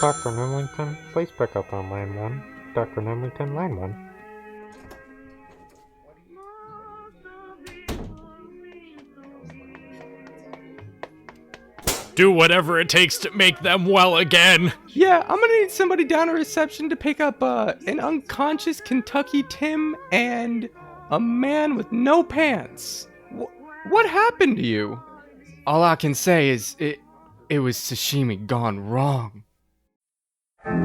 Dr. Nemlington, please pick up on line 1. Dr. Nemlington, line 1. Do whatever it takes to make them well again. Yeah, I'm gonna need somebody down at reception to pick up an unconscious Kentucky Tim and a man with no pants. What happened to you? All I can say is it was sashimi gone wrong. When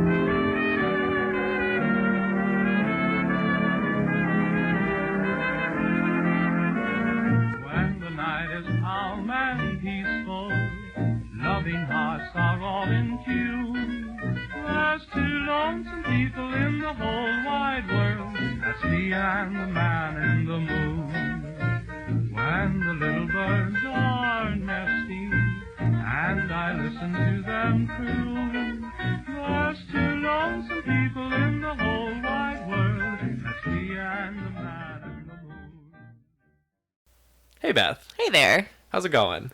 the night is calm and peaceful, loving hearts are all in tune. There's two lonesome people in the whole wide world. That's me and the man in the moon. When the little birds are nesting and I listen to them croon, there's two lonesome people in the whole wide world. That's me and the man in the moon. Hey, Beth. Hey there. How's it going?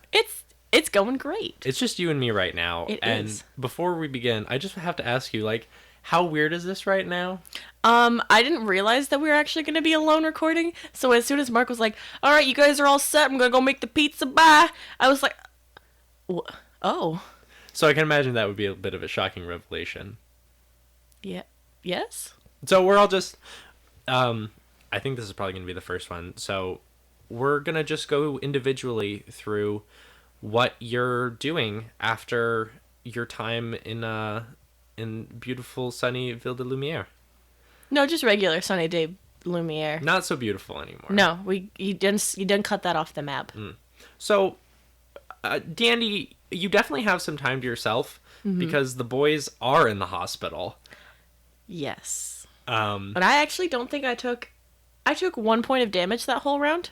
It's going great. It's just you and me right now. And before we begin, I just have to ask you, like, how weird is this right now? I didn't realize that we were actually going to be alone recording. So as soon as Mark was like, "All right, you guys are all set. I'm going to go make the pizza. Bye." I was like, "Oh." So I can imagine that would be a bit of a shocking revelation. Yeah. Yes. So we're all just, I think this is probably going to be the first one. So we're going to just go individually through what you're doing after your time in beautiful sunny Ville de Lumière. No, just regular sunny day Lumiere. Not so beautiful anymore. No, you didn't cut that off the map. So, Dandy, you definitely have some time to yourself because the boys are in the hospital. Yes. But I actually don't think I took 1 point of damage that whole round.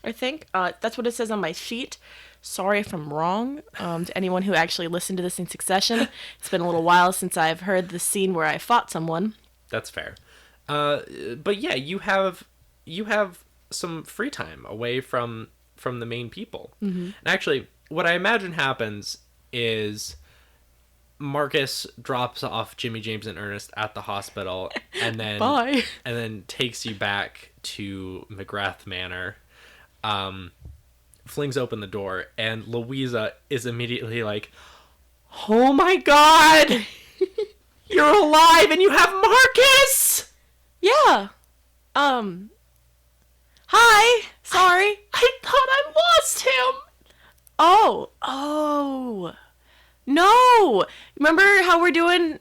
I think that's what it says on my sheet. Sorry if I'm wrong. To anyone who actually listened to this in succession, it's been a little while since I've heard the scene where I fought someone. That's fair. But yeah, you have some free time away from the main people. And actually, what I imagine happens is Marcus drops off Jimmy, James, and Ernest at the hospital, and then Bye. And then takes you back to McGrath Manor. Flings open the door, and Louisa is immediately like, "Oh my God, you're alive, and you have Marcus!" Yeah. Hi. Sorry. I thought I lost him. Oh. No. Remember how we're doing?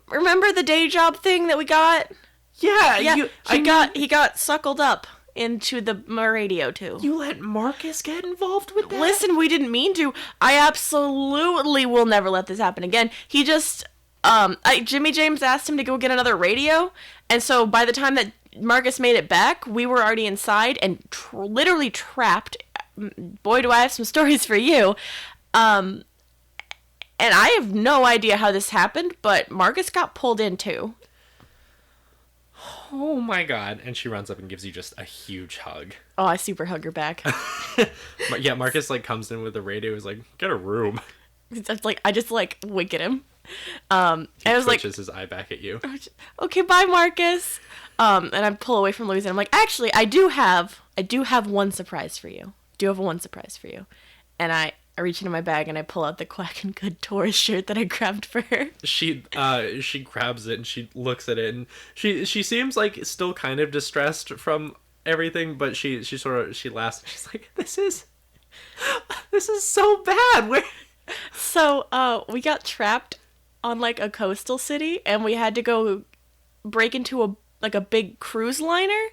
Remember the day job thing that we got? Yeah. He got suckled up into the radio too. You let Marcus get involved with that? Listen, we didn't mean to. I absolutely will never let this happen again. He just, Jimmy James asked him to go get another radio, and so by the time that Marcus made it back, we were already inside and literally trapped. Boy, do I have some stories for you. And I have no idea how this happened, but Marcus got pulled in too. Oh my God. And she runs up and gives you just a huge hug. Oh, I super hug her back. Yeah, Marcus comes in with the radio, is like, "Get a room." It's like, I just wink at him. And I was twitches his eye back at you. "Okay, bye, Marcus." And I pull away from Louise and I'm like, "Actually, I do have one surprise for you. And I reach into my bag and I pull out the Quack and Good tourist shirt that I grabbed for her. She grabs it and she looks at it and she seems like still kind of distressed from everything, but she laughs and she's like, this is so bad. So we got trapped on a coastal city and we had to go break into a big cruise liner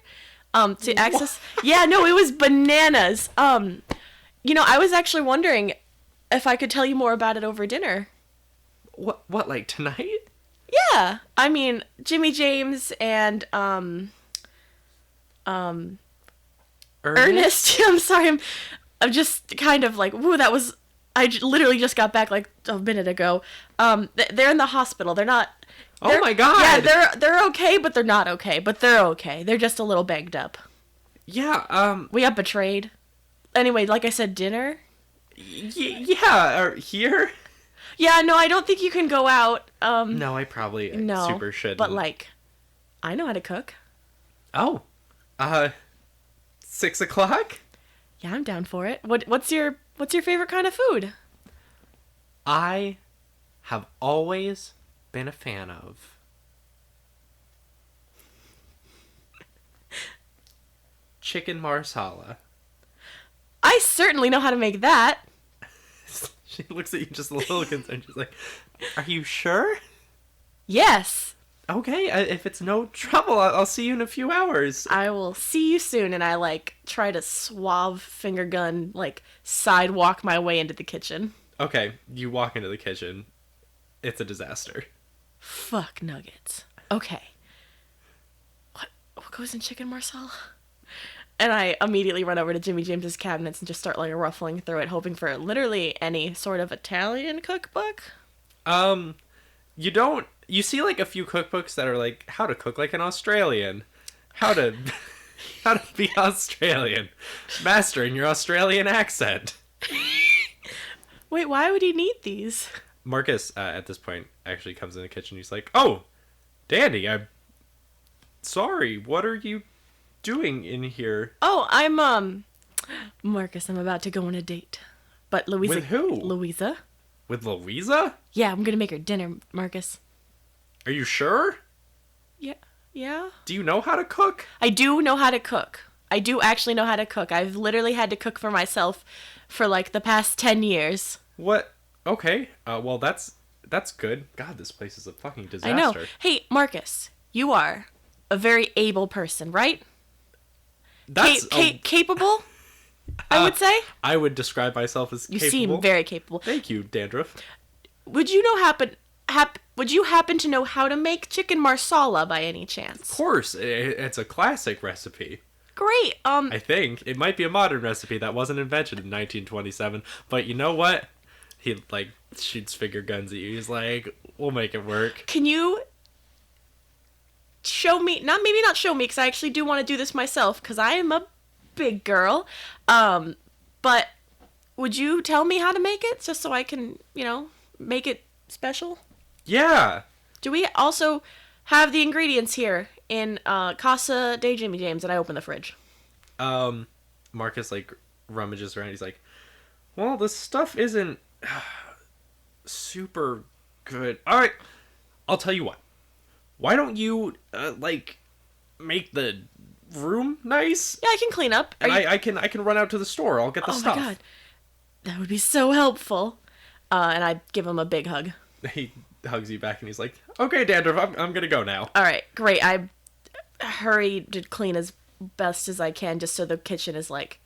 to access. Yeah, no, it was bananas. I was actually wondering if I could tell you more about it over dinner. What, like tonight? Yeah. I mean, Jimmy James and, Earnest. I'm sorry. I'm just kind of like, woo, that was, literally just got back a minute ago. They're in the hospital. They're not. Oh my God. Yeah, they're okay, but they're not okay. But they're okay. They're just a little banged up. Yeah, we got betrayed. Anyway, like I said, dinner? Yeah, here? Yeah, no, I don't think you can go out. No, I probably No, super shouldn't. but like, I know how to cook. Oh, 6 o'clock? Yeah, I'm down for it. What's your favorite kind of food? I have always been a fan of chicken marsala. I certainly know how to make that. She looks at you just a little concerned. She's like, "Are you sure?" Yes. Okay, if it's no trouble, I'll see you in a few hours. I will see you soon, and I like try to suave finger gun like sidewalk my way into the kitchen. Okay, you walk into the kitchen. It's a disaster. Fuck nuggets. Okay. What goes in chicken marsala? And I immediately run over to Jimmy James's cabinets and just start like ruffling through it, hoping for literally any sort of Italian cookbook. You see like a few cookbooks that are like how to cook like an Australian, how to be Australian, mastering your Australian accent. Wait, why would he need these? Marcus at this point actually comes in the kitchen. He's like, "Oh, Danny, I'm sorry. What are you doing in here?" Oh, I'm Marcus, I'm about to go on a date. But Louisa. With who? Louisa. With Louisa? Yeah, I'm gonna make her dinner, Marcus. Are you sure? Yeah. Do you know how to cook? I do know how to cook. I do actually know how to cook. I've literally had to cook for myself for like the past 10 years. What? Okay. Well, that's good. God, this place is a fucking disaster. I know. Hey, Marcus, you are a very able person, right? That's Capable, I would say. I would describe myself as You capable. seem very capable. Thank you, Dandruff. Would you happen to know how to make chicken marsala by any chance? Of course, it's a classic recipe. Great. I think it might be a modern recipe that wasn't invented in 1927, but you know what? He like shoots finger guns at you. He's like, "We'll make it work." Can you show me? Maybe not show me, because I actually do want to do this myself, because I am a big girl. But would you tell me how to make it, just so I can, make it special? Yeah. Do we also have the ingredients here in Casa de Jimmy James? And I open the fridge. Marcus like rummages around. He's like, "Well, this stuff isn't super good. All right, I'll tell you what. Why don't you make the room nice? Yeah, I can clean up. And I can run out to the store. I'll get the stuff." Oh my god, that would be so helpful. And I give him a big hug. He hugs you back and he's like, "Okay, Dandruff, I'm gonna go now." All right, great. I hurry to clean as best as I can, just so the kitchen is like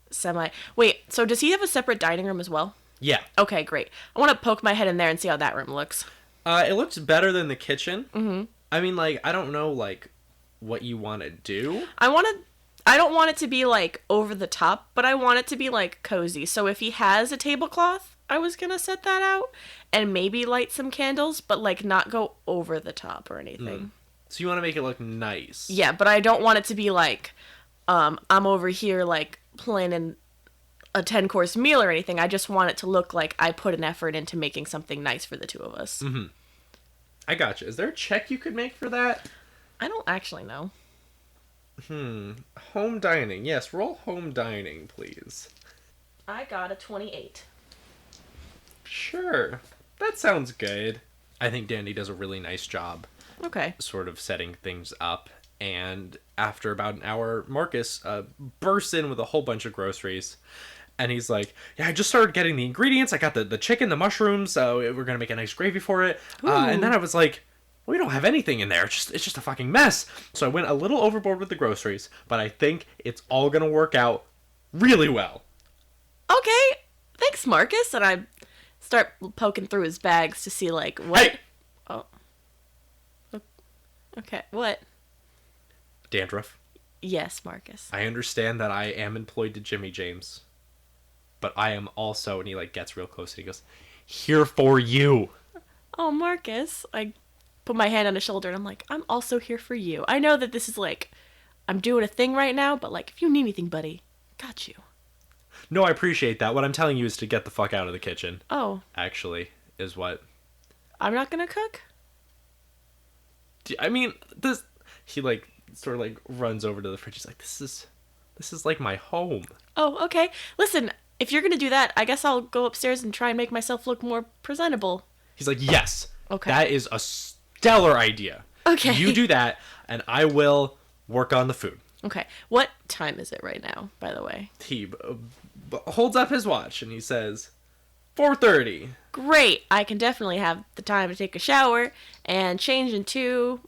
semi. Wait, so does he have a separate dining room as well? Yeah. Okay, great. I want to poke my head in there and see how that room looks. It looks better than the kitchen. Mm-hmm. I mean, I don't know, what you want to do. I don't want it to be, over the top, but I want it to be, cozy. So if he has a tablecloth, I was going to set that out and maybe light some candles, but, not go over the top or anything. So you want to make it look nice. Yeah, but I don't want it to be, I'm over here, planning a 10-course meal or anything. I just want it to look like I put an effort into making something nice for the two of us. Mm-hmm. I gotcha. Is there a check you could make for that? I don't actually know. Home dining. Yes, roll home dining, please. I got a 28. Sure. That sounds good. I think Danny does a really nice job Okay. sort of setting things up. And after about an hour, Marcus bursts in with a whole bunch of groceries. And he's like, "Yeah, I just started getting the ingredients. I got the chicken, the mushrooms. So we're going to make a nice gravy for it." And then I was like, "We don't have anything in there. It's just a fucking mess." So I went a little overboard with the groceries. But I think it's all going to work out really well. Okay. Thanks, Marcus. And I start poking through his bags to see, what... Hey! Oh. Okay, what? Dandruff, Yes, Marcus. I understand that I am employed to Jimmy James. But I am also, and he gets real close and he goes, "Here for you." Oh, Marcus. I put my hand on his shoulder and I'm like, I'm also here for you. I know that this is I'm doing a thing right now, but if you need anything, buddy, got you. No, I appreciate that. What I'm telling you is to get the fuck out of the kitchen. Oh. Actually, is what? I'm not gonna cook? I mean, this... He, like, sort of, like, runs over to the fridge. He's like, this is like my home. Oh, okay. Listen, if you're gonna do that, I guess I'll go upstairs and try and make myself look more presentable. He's like, yes. Okay. That is a stellar idea. Okay. You do that, and I will work on the food. Okay. What time is it right now, by the way? He holds up his watch, and he says, 4:30. Great. I can definitely have the time to take a shower and change into...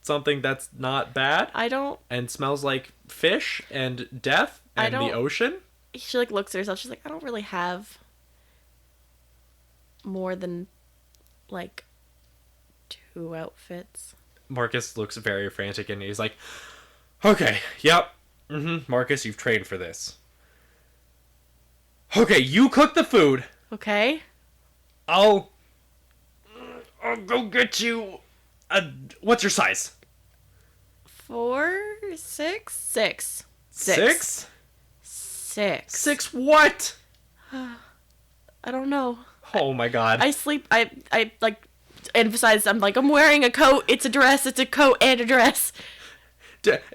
Something that's not bad I don't... and smells like fish and death and the ocean. She, like, looks at herself. She's like, I don't really have more than, like, 2 outfits. Marcus looks very frantic, and he's like, okay, yep. Marcus, you've trained for this. Okay, you cook the food. Okay. I'll go get you what's your size? 4, 6, 6. 6? 6. 6 what? I don't know. Oh my god. I sleep. I like emphasize. I'm like, I'm wearing a coat. It's a dress. It's a coat and a dress.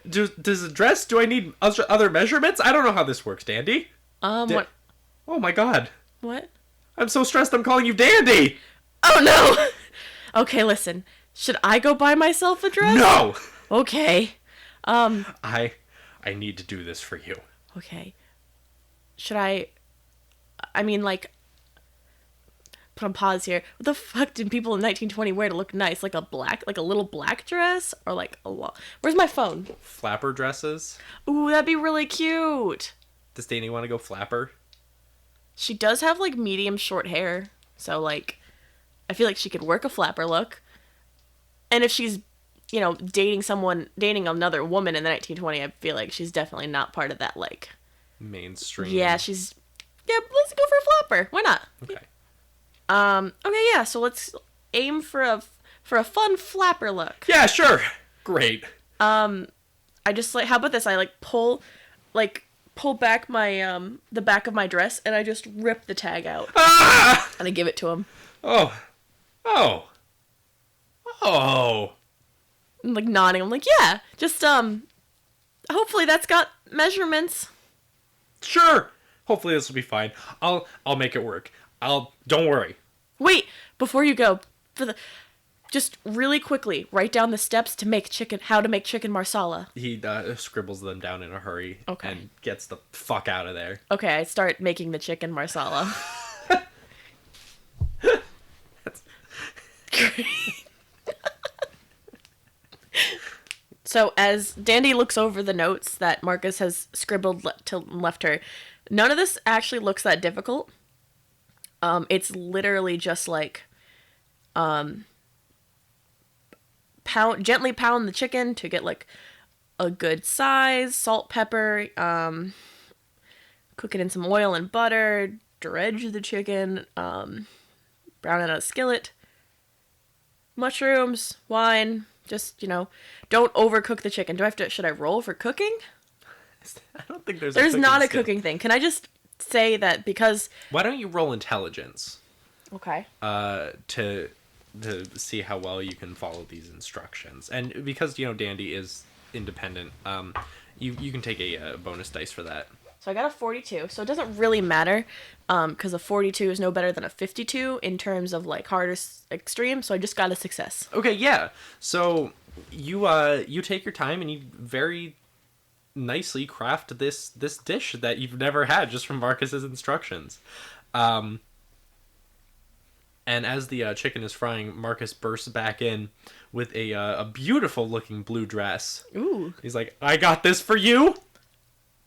Does a dress? Do I need other measurements? I don't know how this works, Dandy. What? Oh my god. What? I'm so stressed. I'm calling you Dandy. Oh no. Okay, listen. Should I go buy myself a dress? No. Okay. I need to do this for you. Okay. Should I mean, like, put on pause here. What the fuck did people in 1920 wear to look nice? Like a little black dress? Or like a long... Where's my phone? Flapper dresses? Ooh, that'd be really cute. Does Danny want to go flapper? She does have, like, medium short hair. So, like, I feel like she could work a flapper look. And if she's, you know, dating another woman in the 1920, I feel like she's definitely not part of that, like... Mainstream. Yeah, let's go for a flapper. Why not? Okay. Okay, yeah, so let's aim for a fun flapper look. Yeah, sure. Great. I just, like, how about this? I, like, pull back my, the back of my dress, and I just rip the tag out. Ah! And I give it to him. Oh. I'm, like, nodding. I'm like, yeah, just, hopefully that's got measurements. Sure. Hopefully this will be fine. I'll make it work. Don't worry. Wait, before you go, just really quickly, write down the steps how to make chicken marsala. He scribbles them down in a hurry. Okay. And gets the fuck out of there. Okay, I start making the chicken marsala. That's... Great. So as Dandy looks over the notes that Marcus has scribbled left her, none of this actually looks that difficult. It's literally just like, gently pound the chicken to get like a good size, salt, pepper, cook it in some oil and butter, dredge the chicken, brown it in a skillet, mushrooms, wine. Just, you know, don't overcook the chicken. Should I roll for cooking? I don't think there's not a skill. cooking thing. Can I just say that because... Why don't you roll intelligence? Okay. To see how well you can follow these instructions. And because, you know, Dandy is independent, you can take a bonus dice for that. So I got a 42, so it doesn't really matter, because a 42 is no better than a 52 in terms of, like, hard or extreme, so I just got a success. Okay, yeah. So you take your time and you very nicely craft this dish that you've never had just from Marcus's instructions. And as the chicken is frying, Marcus bursts back in with a beautiful looking blue dress. Ooh. He's like, I got this for you.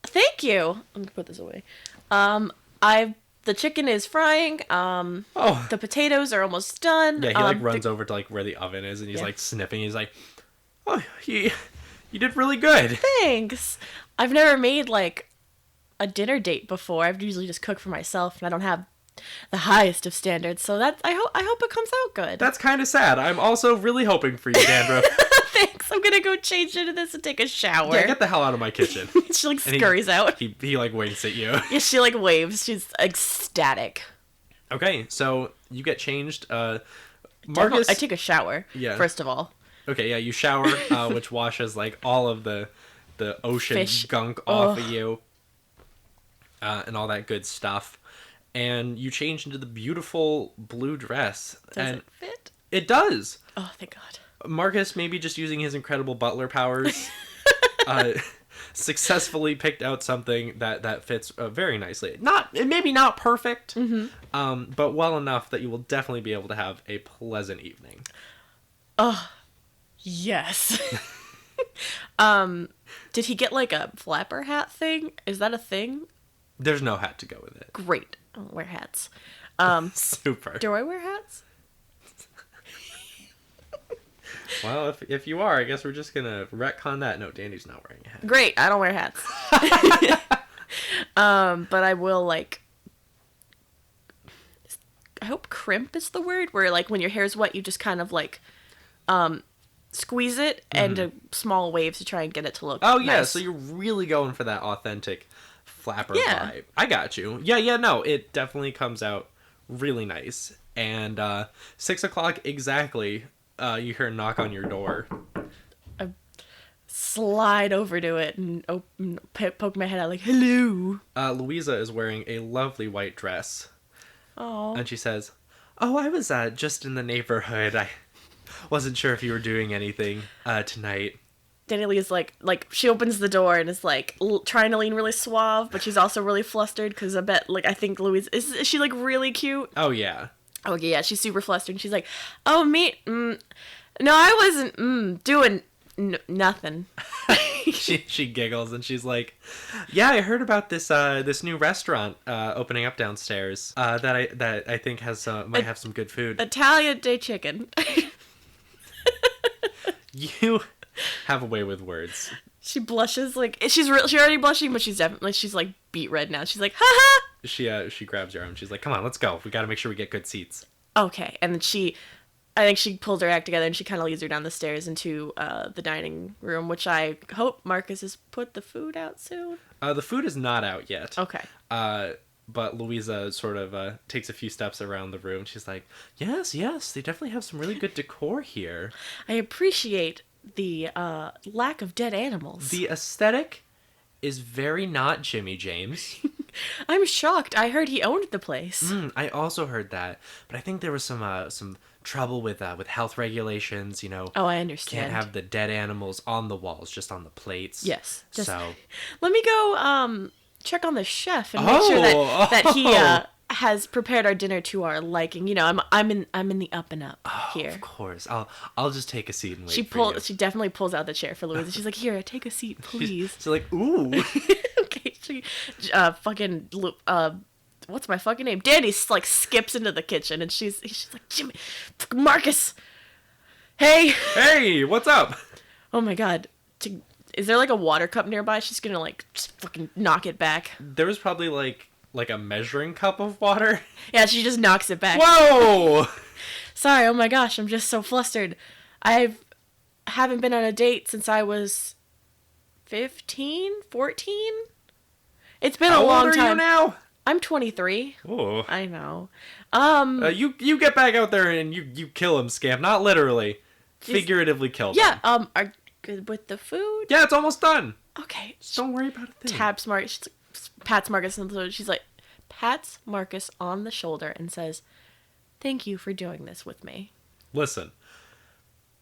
Thank you. I'm gonna put this away. The chicken is frying. The potatoes are almost done. Yeah, he runs over to like where the oven is, and he's like sniffing. He's like, "Oh, you did really good." Thanks. I've never made like a dinner date before. I've usually just cooked for myself, and I don't have the highest of standards. So I hope it comes out good. That's kind of sad. I'm also really hoping for you, Dandruff. thanks. I'm gonna go change into this and take a shower. Yeah, get the hell out of my kitchen. She like And scurries out. He like winks at you. Yeah, she like waves. She's ecstatic. Okay, so you get changed. Marcus, I take a shower. Yeah. First of all. Okay, yeah, you shower, which washes like all of the ocean Fish. gunk off of you, and all that good stuff. And you change into the beautiful blue dress. Does it fit? It does. Oh, thank God. Marcus, maybe just using his incredible butler powers, successfully picked out something that fits very nicely. Maybe not perfect, but well enough that you will definitely be able to have a pleasant evening. Oh, yes. Did he get like a flapper hat thing? Is that a thing? There's no hat to go with it. Great. I don't wear hats. Super. Do I wear hats? Well, if you are, I guess we're just gonna retcon that. No, Danny's not wearing a hat. Great. I don't wear hats. But I will like. I hope crimp is the word, where like when your hair's wet, you just kind of like, squeeze it into small waves to try and get it to look. Oh yeah, nice. so you're really going for that authentic flapper Yeah. vibe. I got you. Yeah, no, it definitely comes out really nice. And 6 o'clock exactly, you hear a knock on your door. Slide over to it and poke my head out like, hello. Louisa is wearing a lovely white dress. Oh. And she says, "Oh, I was just in the neighborhood. I wasn't sure if you were doing anything tonight." Danny Lee is like she opens the door and is like trying to lean really suave, but she's also really flustered because I think Louise is she like really cute? Oh yeah. Okay, yeah, she's super flustered. And she's like, "Oh, me? No, I wasn't doing nothing." She giggles and she's like, "Yeah, I heard about this new restaurant opening up downstairs that I think might have some good food." Italian day chicken. You have a way with words. She blushes like she's already blushing, but she's like beet red now. She's like, "Ha ha." She grabs your arm. She's like, "Come on, let's go. We got to make sure we get good seats." Okay, and then I think she pulls her act together and she kind of leads her down the stairs into the dining room, which I hope Marcus has put the food out soon. The food is not out yet. Okay. But Louisa sort of takes a few steps around the room. She's like, yes, they definitely have some really good decor here. I appreciate the lack of dead animals. The aesthetic is very not Jimmy James. I'm shocked. I heard he owned the place. I also heard that, but I think there was some trouble with health regulations. You know. Oh, I understand. Can't have the dead animals on the walls, just on the plates. Yes. So let me go check on the chef and make sure that he has prepared our dinner to our liking. You know, I'm in the up and up here. Of course, I'll just take a seat and wait. She definitely pulls out the chair for Louise. She's like, "Here, take a seat, please." She's like, "Ooh." Okay, what's my fucking name? Danny like skips into the kitchen and she's like, "Jimmy, Marcus, hey, what's up?" Oh my God, is there like a water cup nearby? She's gonna like just fucking knock it back. There was probably like a measuring cup of water. Yeah, she just knocks it back. Whoa! Sorry, oh my gosh, I'm just so flustered. I haven't been on a date since I was 15, 14. It's been a long time. How old are you now? I'm 23. Oh. I know. You get back out there and you kill him, Scamp. Not literally. Figuratively kill him. Yeah, are good with the food? Yeah, it's almost done. Okay. Just don't worry about a thing. Pats Marcus on the shoulder. She's like, pats Marcus on the shoulder and says, "Thank you for doing this with me." Listen,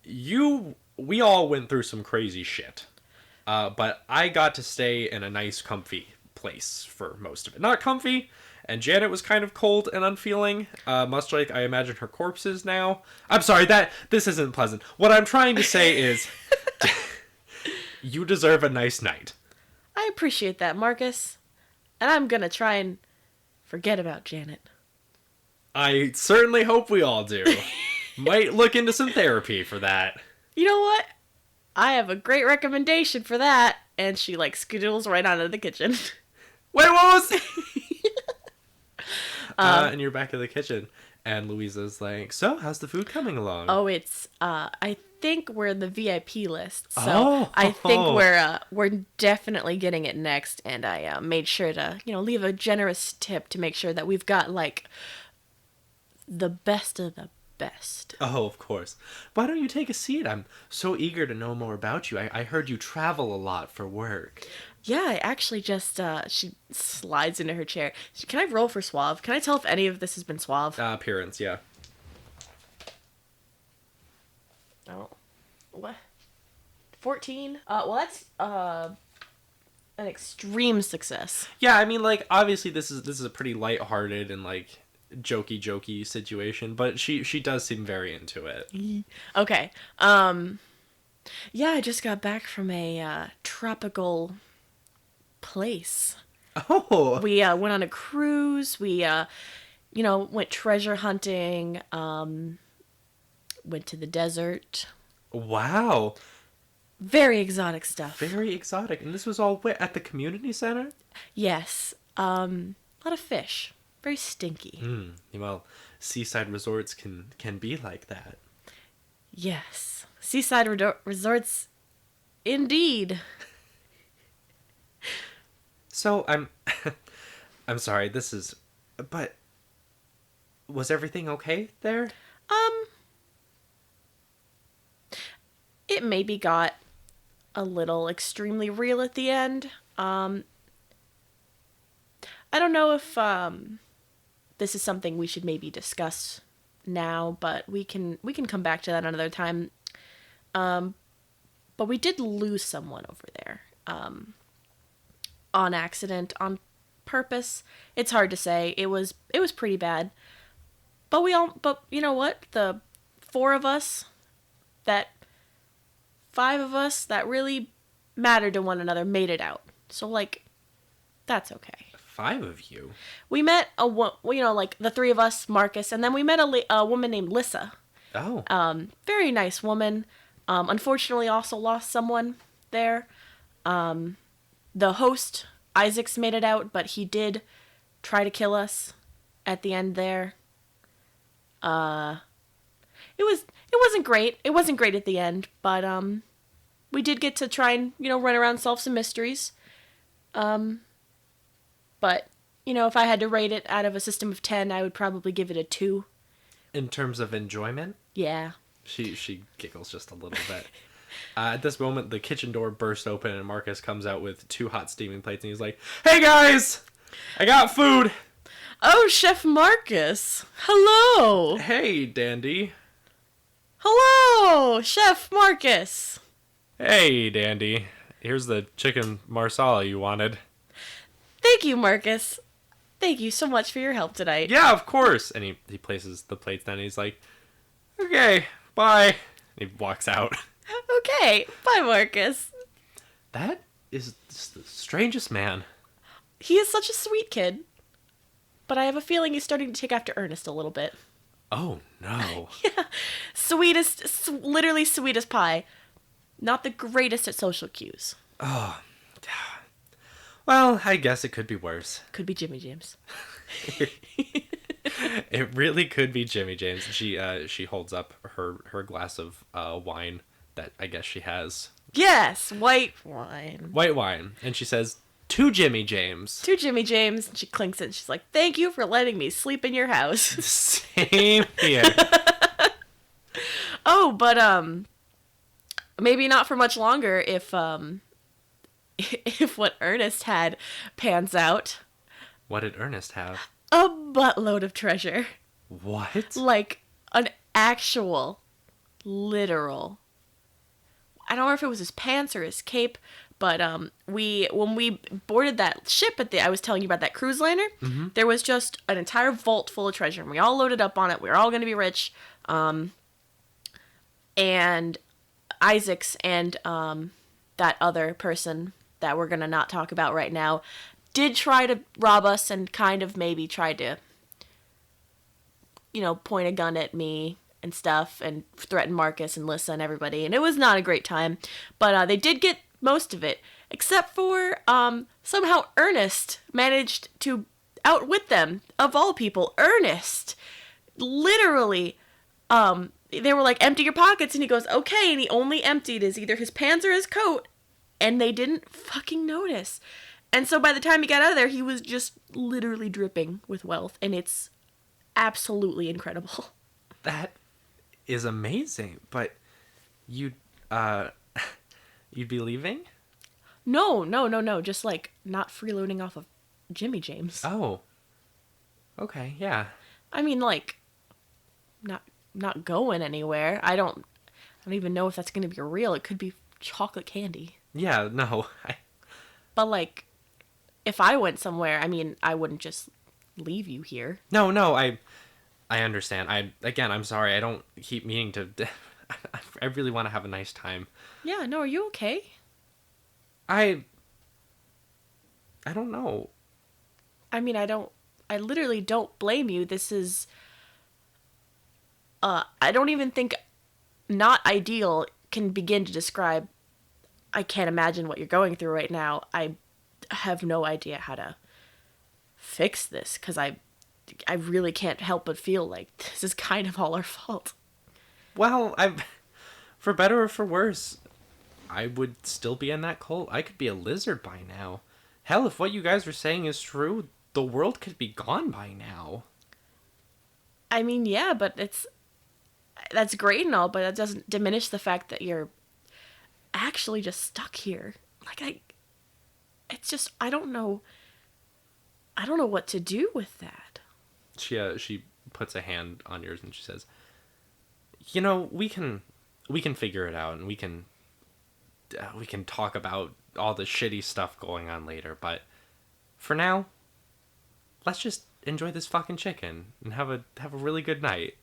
we all went through some crazy shit. But I got to stay in a nice, comfy place for most of it. Not comfy, and Janet was kind of cold and unfeeling, much like I imagine her corpse is now. I'm sorry, this isn't pleasant. What I'm trying to say is, you deserve a nice night. I appreciate that, Marcus. And I'm gonna try and forget about Janet. I certainly hope we all do. Might look into some therapy for that. You know what? I have a great recommendation for that. And she like scoodles right out of the kitchen. Wait, what was it? And you're back in the kitchen, and Louisa's like, "So, how's the food coming along?" Oh, it's I think we're the VIP list, so Oh. I think we're definitely getting it next. And I made sure to leave a generous tip to make sure that we've got like the best of the best. Oh, of course. Why don't you take a seat? I'm so eager to know more about you. I heard you travel a lot for work. Yeah, I actually just she slides into her chair. Can I roll for suave? Can I tell if any of this has been suave? Appearance, yeah. Oh, what? 14? Well, that's an extreme success. Yeah, I mean, like, obviously this is a pretty lighthearted and like jokey situation, but she does seem very into it. Okay. Yeah, I just got back from a tropical place. Oh. We went on a cruise. We went treasure hunting. Went to the desert. Wow. Very exotic stuff. Very exotic. And this was all at the community center? Yes. A lot of fish. Very stinky. Well, seaside resorts can be like that. Yes. Seaside resorts, indeed. So I'm sorry, but was everything okay there? It maybe got a little extremely real at the end. I don't know if this is something we should maybe discuss now, but we can come back to that another time. But we did lose someone over there. On accident, on purpose. It's hard to say. It was pretty bad. But you know what? The 5 of us that really mattered to one another made it out. So like, that's okay. 5 of you? We met like the 3 of us, Marcus, and then we met a woman named Lissa. Oh. Very nice woman. Unfortunately also lost someone there. The host, Isaacs, made it out, but he did try to kill us at the end there. It wasn't great. It wasn't great at the end, but we did get to try and, run around, solve some mysteries. But, if I had to rate it out of a system of 10, I would probably give it a 2. In terms of enjoyment? Yeah. She giggles just a little bit. At this moment, the kitchen door bursts open and Marcus comes out with 2 hot steaming plates and he's like, "Hey guys! I got food!" Oh, Chef Marcus! Hello! Hey, Dandy. Hello, Chef Marcus! Hey, Dandy. Here's the chicken marsala you wanted. Thank you, Marcus. Thank you so much for your help tonight. Yeah, of course. And he places the plates down and he's like, "Okay, bye." And he walks out. Okay, bye, Marcus. That is the strangest man. He is such a sweet kid. But I have a feeling he's starting to take after Earnest a little bit. Oh, no. Yeah. Literally sweetest pie. Not the greatest at social cues. Oh. Well, I guess it could be worse. Could be Jimmy James. It really could be Jimmy James. She holds up her glass of wine that I guess she has. Yes, white wine. White wine. And she says, "To Jimmy James." To Jimmy James. And she clinks it and she's like, "Thank you for letting me sleep in your house." Same here. Oh, but maybe not for much longer if what Ernest had pans out. What did Earnest have? A buttload of treasure. What? Like an actual, literal. I don't know if it was his pants or his cape, but when we boarded that ship I was telling you about that cruise liner, there was just an entire vault full of treasure, and we all loaded up on it. We were all going to be rich. And Isaacs and that other person that we're going to not talk about right now did try to rob us and kind of maybe tried to, point a gun at me and stuff and threaten Marcus and Lissa and everybody. And it was not a great time. But they did get most of it. Except for somehow Earnest managed to outwit them. Of all people, Earnest literally they were like, empty your pockets, and he goes, okay, and he only emptied either his pants or his coat, and they didn't fucking notice. And so by the time he got out of there, he was just literally dripping with wealth, and it's absolutely incredible. That is amazing, but you'd be leaving? No, just like not freeloading off of Jimmy James. Oh. Okay, yeah. I mean, like, not going anywhere. I don't even know if that's going to be real. It could be chocolate candy. Yeah, no. But like, if I went somewhere, I mean, I wouldn't just leave you here. No, I understand. I'm sorry. I don't keep meaning to. I really want to have a nice time. Yeah, no, are you okay? I don't know. I mean, I literally don't blame you. This is, I don't even think not ideal can begin to describe. I can't imagine what you're going through right now. I have no idea how to fix this, because I really can't help but feel like this is kind of all our fault. Well, for better or for worse, I would still be in that cult. I could be a lizard by now. Hell, if what you guys were saying is true, the world could be gone by now. I mean, yeah, but that's great and all, but that doesn't diminish the fact that you're actually just stuck here. Like, it's just, I don't know what to do with that. She puts a hand on yours and she says, "You know, we can figure it out, and we can talk about all the shitty stuff going on later, but for now, let's just enjoy this fucking chicken and have a really good night."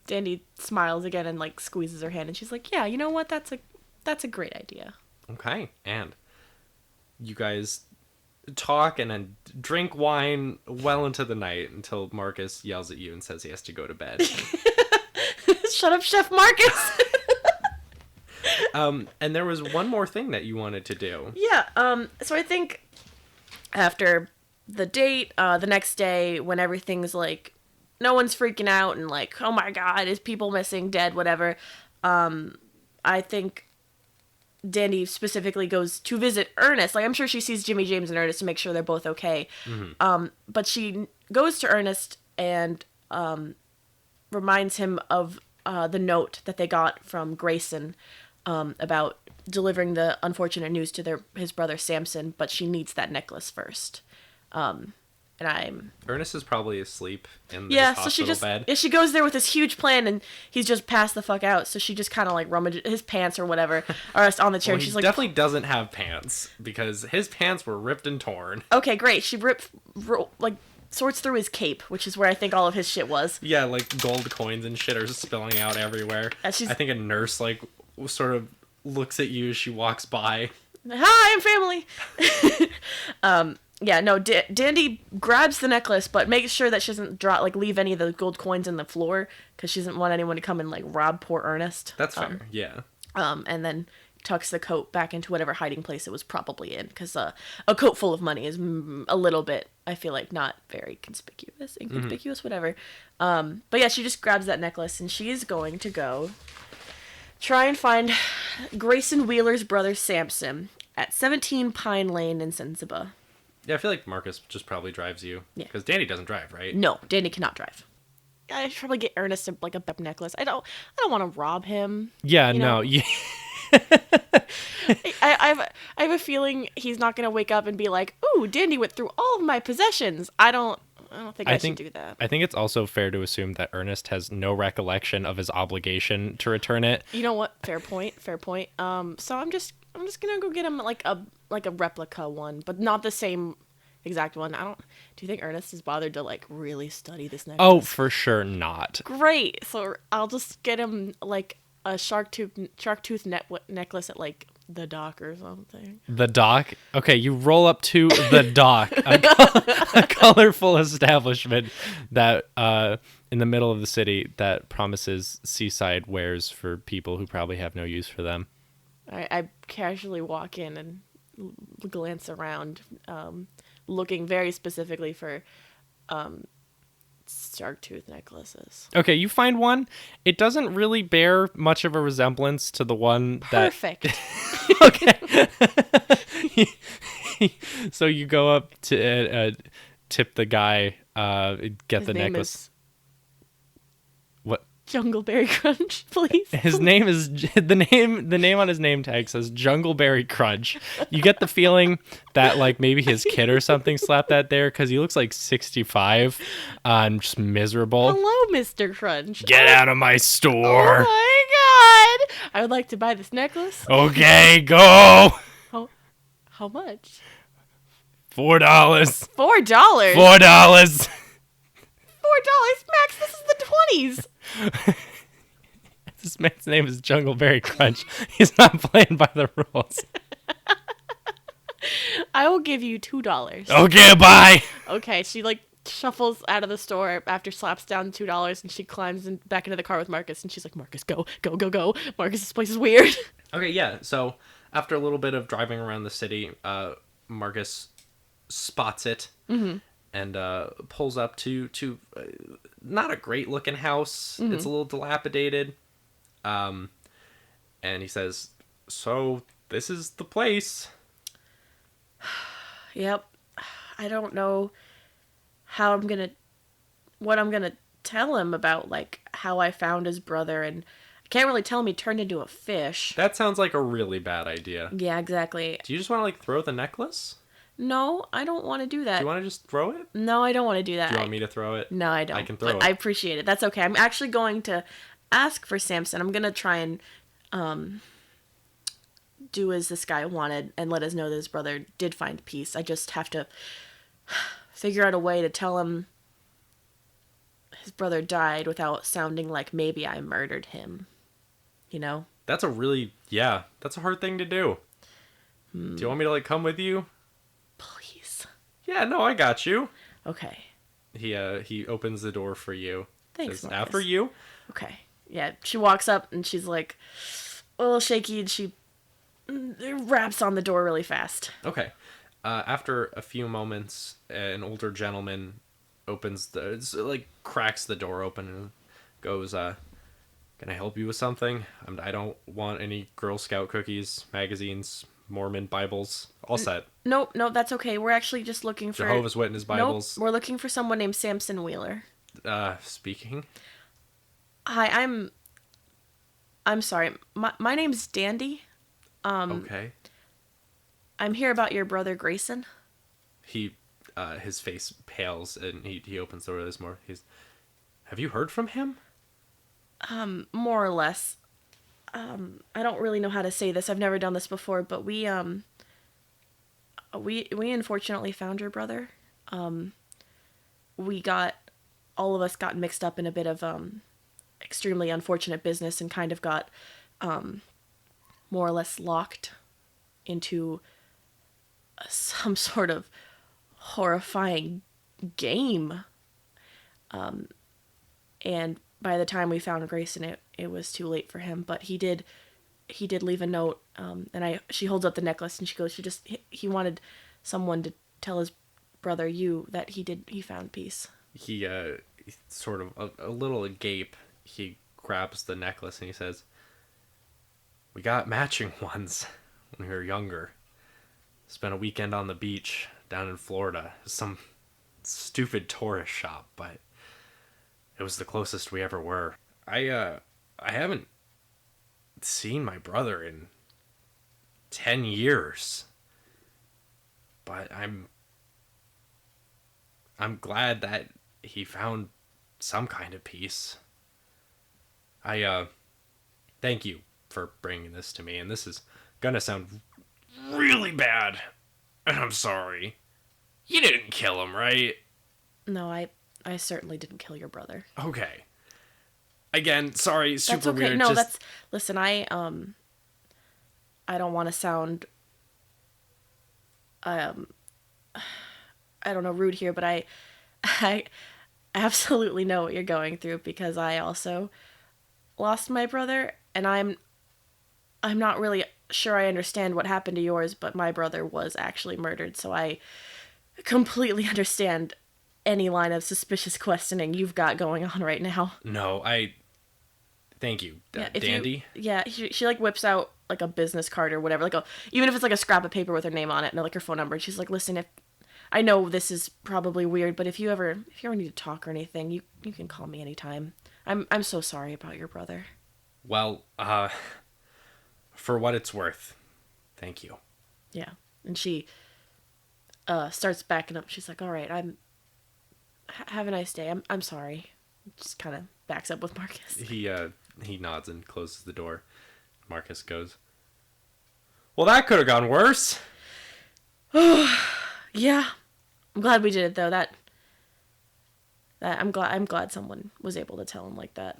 Dandy smiles again and like squeezes her hand, and she's like, "Yeah, you know what? That's a great idea." Okay, and you guys talk and then drink wine well into the night until Marcus yells at you and says he has to go to bed. Shut up, Chef Marcus. And there was one more thing that you wanted to do. Yeah, so I think after the date, the next day, when everything's like, no one's freaking out and like, oh my god, is people missing, dead, whatever, I think Dandy specifically goes to visit Ernest. Like, I'm sure she sees Jimmy James and Ernest to make sure they're both okay. Mm-hmm. But she goes to Ernest and reminds him of the note that they got from Grayson about delivering the unfortunate news to his brother Samson, but she needs that necklace first. Ernest is probably asleep in the hospital bed. Yeah, she goes there with this huge plan, and he's just passed the fuck out. So she just kind of like rummages his pants or whatever, or on the chair. Well, and she's like, definitely doesn't have pants because his pants were ripped and torn. Okay, great. She sorts through his cape, which is where I think all of his shit was. Yeah, like gold coins and shit are spilling out everywhere. I think a nurse like sort of looks at you as she walks by. Hi, I'm family. Yeah, no, Dandy grabs the necklace, but makes sure that she doesn't leave any of the gold coins in the floor, because she doesn't want anyone to come and like rob poor Ernest. That's fair, yeah. And then tucks the coat back into whatever hiding place it was probably in, because a coat full of money is a little bit, I feel like, not very inconspicuous, whatever. But yeah, she just grabs that necklace, and she's going to go try and find Grayson Wheeler's brother Samson at 17 Pine Lane in Sensiba. Yeah, I feel like Marcus just probably drives you. Yeah. Because Danny doesn't drive, right? No, Danny cannot drive. I should probably get Ernest a bep necklace. I don't want to rob him. Yeah, no. Yeah. I have a feeling he's not going to wake up and be like, "Ooh, Dandy went through all of my possessions." I don't think I should do that. I think it's also fair to assume that Ernest has no recollection of his obligation to return it. You know what? Fair point. So I'm just gonna go get him like a replica one, but not the same exact one. Do you think Ernest is bothered to like really study this necklace? Oh, for sure not. Great. So I'll just get him like a shark tooth necklace at like the dock or something. The dock? Okay, you roll up to the dock, a colorful establishment that in the middle of the city that promises seaside wares for people who probably have no use for them. I casually walk in and glance around, looking very specifically for shark tooth necklaces. Okay, you find one. It doesn't really bear much of a resemblance to the one that... Perfect. Okay. So you go up to tip the guy, get His the name necklace. is What? Jungleberry Crunch, please. His name is the name on his name tag says Jungleberry Crunch. You get the feeling that like maybe his kid or something slapped that there because he looks like 65 and just miserable. Hello, Mr. Crunch. Get out of my store. Oh my god! I would like to buy this necklace. Okay, go. How much? $4. $4. $4? $4. Max, this is the 20s. This man's name is Jungleberry Crunch. He's not playing by the rules. I will give you $2. Okay, bye. Okay, she like shuffles out of the store after slaps down $2 and she climbs back into the car with Marcus and she's like, Marcus, go. Marcus, this place is weird. Okay, yeah. So after a little bit of driving around the city, Marcus spots it and pulls up to not a great looking house. It's a little dilapidated. And he says, "So this is the place." Yep. I don't know what I'm gonna tell him about like how I found his brother, and I can't really tell him he turned into a fish. That sounds like a really bad idea. Yeah, exactly. Do you just want to like throw the necklace? No, I don't want to do that. Do you want to just throw it? No, I don't want to do that. Do you want me to throw it? No, I don't. I can throw but it. I appreciate it. That's okay. I'm actually going to ask for Samson. I'm going to try and do as this guy wanted and let us know that his brother did find peace. I just have to figure out a way to tell him his brother died without sounding like maybe I murdered him. You know? That's that's a hard thing to do. Do you want me to like come with you? Please. Yeah, no, I got you. Okay. He opens the door for you. Thanks, Says, Marcus. after you. Okay. Yeah, she walks up and she's like a little shaky and she raps on the door really fast. Okay. After a few moments, an older gentleman cracks the door open and goes, "Can I help you with something? I don't want any Girl Scout cookies, magazines, Mormon Bibles. All set. Nope, that's okay. We're actually just looking for Jehovah's Witness Bibles. Nope, we're looking for someone named Samson Wheeler. Speaking. Hi, I'm sorry. My name's Dandy. Okay. I'm here about your brother Grayson. His face pales and he opens the door. There's more. Have you heard from him? More or less. I don't really know how to say this. I've never done this before, but we unfortunately found your brother. All of us got mixed up in a bit of extremely unfortunate business and kind of got more or less locked into some sort of horrifying game. And by the time we found Grayson, it was too late for him. But he did leave a note. And she holds up the necklace and she goes, he wanted someone to tell his brother that he found peace. He sort of a little agape. He grabs the necklace and he says, "We got matching ones when we were younger. Spent a weekend on the beach down in Florida. Some stupid tourist shop, but it was the closest we ever were. I haven't seen my brother in 10 years. But I'm glad that he found some kind of peace. I thank you for bringing this to me, and this is gonna sound really bad, and I'm sorry. You didn't kill him, right? No, I certainly didn't kill your brother. Okay. Again, sorry, super that's okay. weird. No, listen, I don't want to sound I don't know, rude here, but I absolutely know what you're going through because I also lost my brother, and I'm not really sure I understand what happened to yours, but my brother was actually murdered, so I completely understand any line of suspicious questioning you've got going on right now. No, thank you, Dandy. She like whips out like a business card or whatever, like even if it's like a scrap of paper with her name on it and like her phone number. And she's like, listen, if I know this is probably weird, but if you ever need to talk or anything, you can call me anytime. I'm so sorry about your brother. Well, for what it's worth, thank you. Yeah, and she starts backing up. She's like, all right, have a nice day. I'm sorry. Just kind of backs up with Marcus. He nods and closes the door. Marcus goes, well, that could have gone worse. Yeah, I'm glad we did it though. That I'm glad someone was able to tell him like that.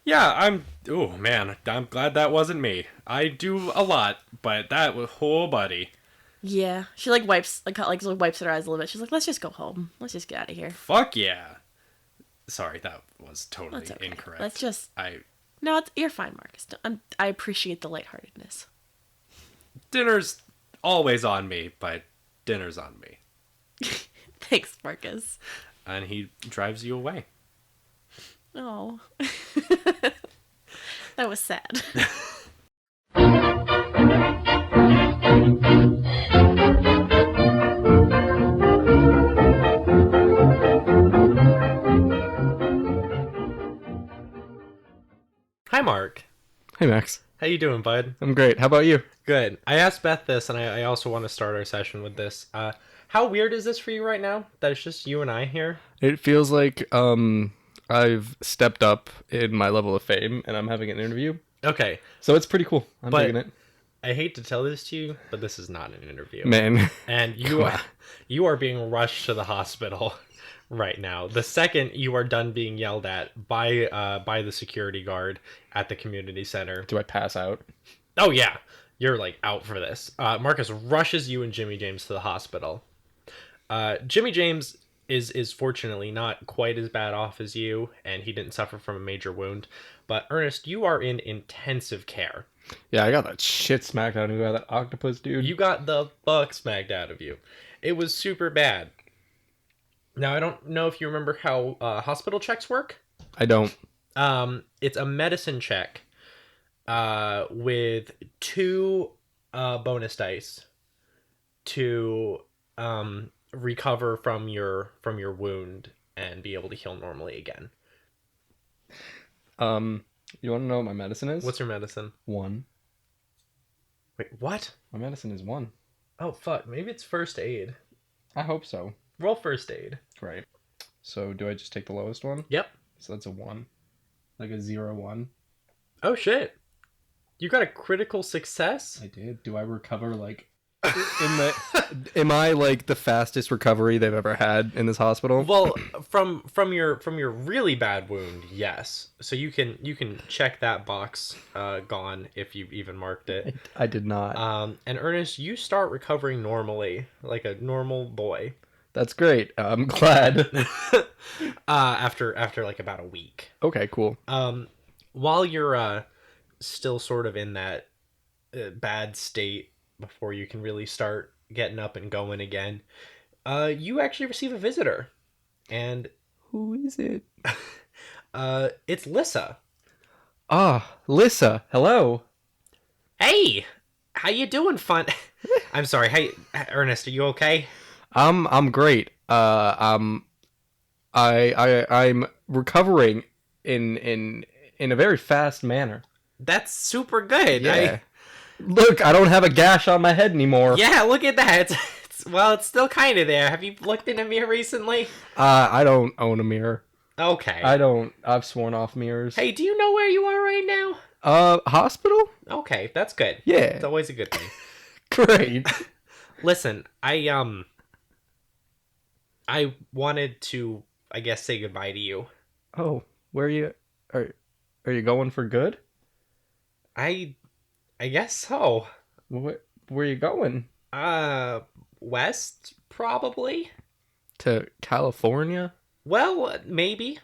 Yeah, oh man, I'm glad that wasn't me. I do a lot, but that was, oh buddy. Yeah, she like wipes wipes her eyes a little bit. She's like, let's just go home. Let's just get out of here. Fuck yeah. Sorry, that was totally okay. incorrect. Let's just. I No, you're fine, Marcus. I appreciate the lightheartedness. Dinner's always on me, but dinner's on me. Thanks, Marcus. And he drives you away. Oh. That was sad. Hi, Mark. Hey, Max. How you doing, bud? I'm great. How about you? Good. I asked Beth this, and I also want to start our session with this. How weird is this for you right now? That it's just you and I here? It feels like I've stepped up in my level of fame, and I'm having an interview. Okay. So it's pretty cool. I'm digging it. I hate to tell this to you, but this is not an interview. Man. And you are being rushed to the hospital right now. The second you are done being yelled at by the security guard at the community center. Do I pass out? Oh yeah, you're like out for this. Marcus rushes you and Jimmy James to the hospital. Jimmy James is fortunately not quite as bad off as you, and he didn't suffer from a major wound. But Ernest, you are in intensive care. Yeah, I got that shit smacked out of me by that octopus dude. You got the fuck smacked out of you. It was super bad. Now, I don't know if you remember how hospital checks work. I don't. It's a medicine check with 2 bonus dice to recover from your wound and be able to heal normally again. You want to know what my medicine is? What's your medicine? 1. Wait, what? My medicine is 1. Oh, fuck. Maybe it's first aid. I hope so. Roll first aid. Right. So do I just take the lowest one? Yep. So that's a 1. Like a 0-1. Oh, shit. You got a critical success? I did. Do I recover like am I like the fastest recovery they've ever had in this hospital? Well, from your really bad wound, yes. So you can check that box gone if you even marked it. I did not. And Ernest, you start recovering normally, like a normal boy. That's great. I'm glad. After like about a week. Okay, cool. While you're still sort of in that bad state before you can really start getting up and going again, you actually receive a visitor. And who is it? It's Lissa. Ah, Lissa. Hello. Hey, how you doing, fun? I'm sorry. Hey, Ernest, are you okay? I'm great. I'm recovering in a very fast manner. That's super good. Yeah. Look, I don't have a gash on my head anymore. Yeah, look at that. It's still kind of there. Have you looked in a mirror recently? I don't own a mirror. Okay. I've sworn off mirrors. Hey, do you know where you are right now? Hospital? Okay, that's good. Yeah. It's always a good thing. Great. Listen, I wanted to, I guess, say goodbye to you. Oh, where are you going for good? I guess so. Where are you going? West, probably. To California? Well, maybe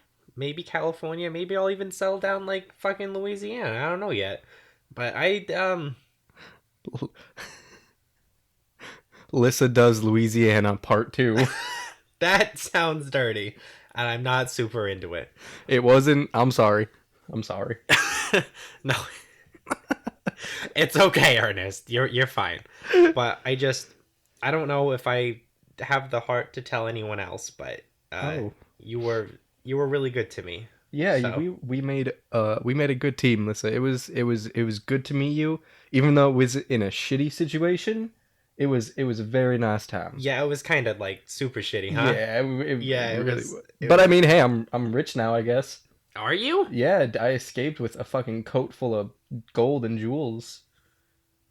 California. Maybe I'll even settle down like fucking Louisiana. I don't know yet. But Lissa does Louisiana part 2. That sounds dirty, and I'm not super into it. It wasn't. I'm sorry. I'm sorry. No. It's okay, Ernest. You're fine. But I don't know if I have the heart to tell anyone else, but you were really good to me. Yeah, So. we made a good team, Lissa. It was good to meet you, even though it was in a shitty situation. It was a very nice time. Yeah, it was kind of like super shitty, huh? Yeah, it really was. was. But I mean, hey, I'm rich now, I guess. Are you? Yeah, I escaped with a fucking coat full of gold and jewels.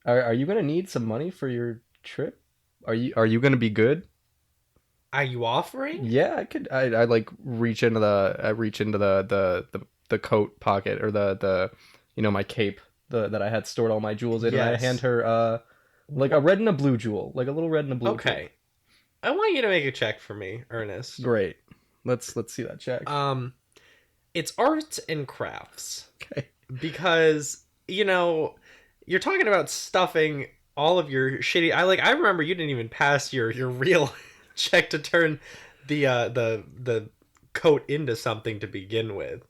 Are you gonna need some money for your trip? Are you gonna be good? Are you offering? Yeah, I could. I like reach into the coat pocket or the my cape that I had stored all my jewels in. Yes. And I hand her like a red and a blue jewel, like a little red and a blue. Okay. I want you to make a check for me, Ernest. Jewel. Great. Let's see that check. It's arts and crafts. Okay. Because you're talking about stuffing all of your shitty. I remember you didn't even pass your real check to turn the coat into something to begin with,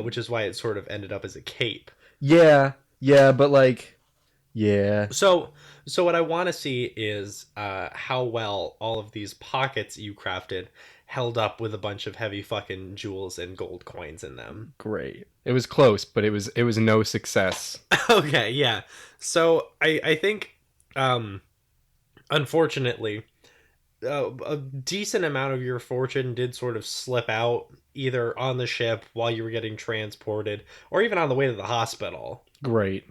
which is why it sort of ended up as a cape. Yeah, but like, yeah. So what I want to see is how well all of these pockets you crafted held up with a bunch of heavy fucking jewels and gold coins in them. Great. It was close, but it was no success. Okay, yeah. So I think, unfortunately, a decent amount of your fortune did sort of slip out either on the ship while you were getting transported or even on the way to the hospital. Great.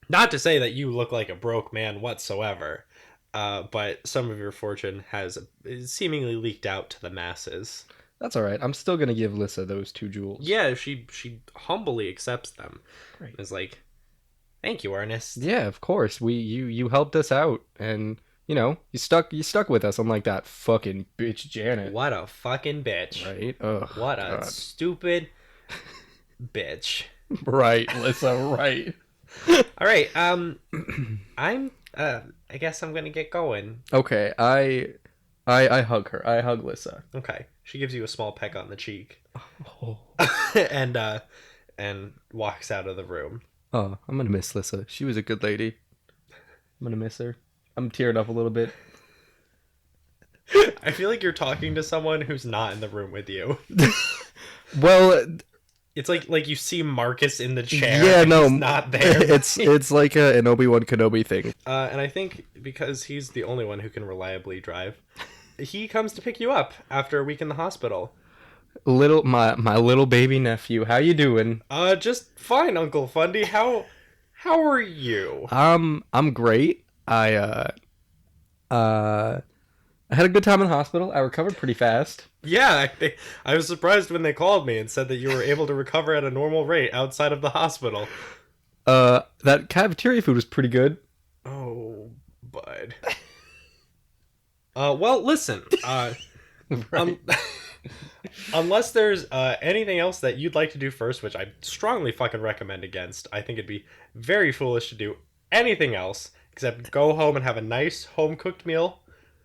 Not to say that you look like a broke man whatsoever, but some of your fortune has seemingly leaked out to the masses. That's all right. I'm still gonna give Lissa those 2 jewels. Yeah, she humbly accepts them. Great. It's like, thank you, Earnest. Yeah, of course. You helped us out, and you stuck with us, unlike that fucking bitch Janet. What a fucking bitch. Right? Ugh, What a God. stupid bitch. Right, Lissa, right. All right, I guess I'm gonna get going. Okay, I hug her. I hug Lissa. Okay. She gives you a small peck on the cheek. Oh. and walks out of the room. Oh, I'm gonna miss Lissa. She was a good lady. I'm gonna miss her. I'm tearing up a little bit. I feel like you're talking to someone who's not in the room with you. Well, It's like you see Marcus in the chair. yeah, and no, he's not there. It's like an Obi-Wan Kenobi thing. And I think because he's the only one who can reliably drive, he comes to pick you up after a week in the hospital. My little baby nephew, how you doing? Just fine, Uncle Fundy. How are you? I'm great. I had a good time in the hospital. I recovered pretty fast. Yeah, I was surprised when they called me and said that you were able to recover at a normal rate outside of the hospital. That cafeteria food was pretty good. Oh, bud. Well, listen. Right. Unless there's anything else that you'd like to do first, which I strongly fucking recommend against. I think it'd be very foolish to do anything else except go home and have a nice home cooked meal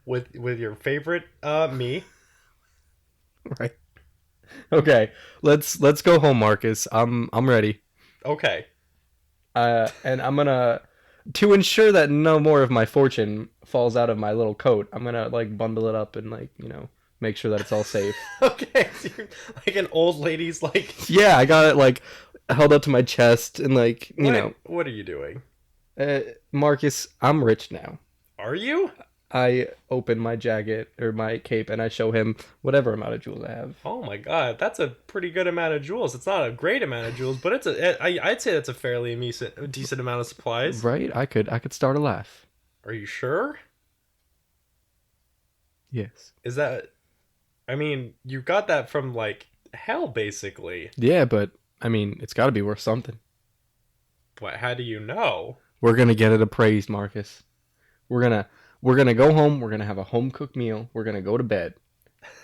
with your favorite me. Right. Okay. Let's go home, Marcus. I'm ready. Okay. And I'm gonna, to ensure that no more of my fortune falls out of my little coat, I'm gonna like bundle it up and like, make sure that it's all safe. Okay. So you're like an old lady's like. Yeah, I got it like held up to my chest and like, What are you doing? Marcus, I'm rich now. Are you? I open my jacket or my cape and I show him whatever amount of jewels I have. Oh my god, that's a pretty good amount of jewels. It's not a great amount of jewels, but I'd say that's a fairly decent amount of supplies. Right? I could start a laugh. Are you sure? Yes. Is that... I mean, you got that from, like, hell, basically. Yeah, but, I mean, it's gotta be worth something. What, how do you know? We're gonna get it appraised, Marcus. We're gonna go home, we're gonna have a home-cooked meal, we're gonna go to bed.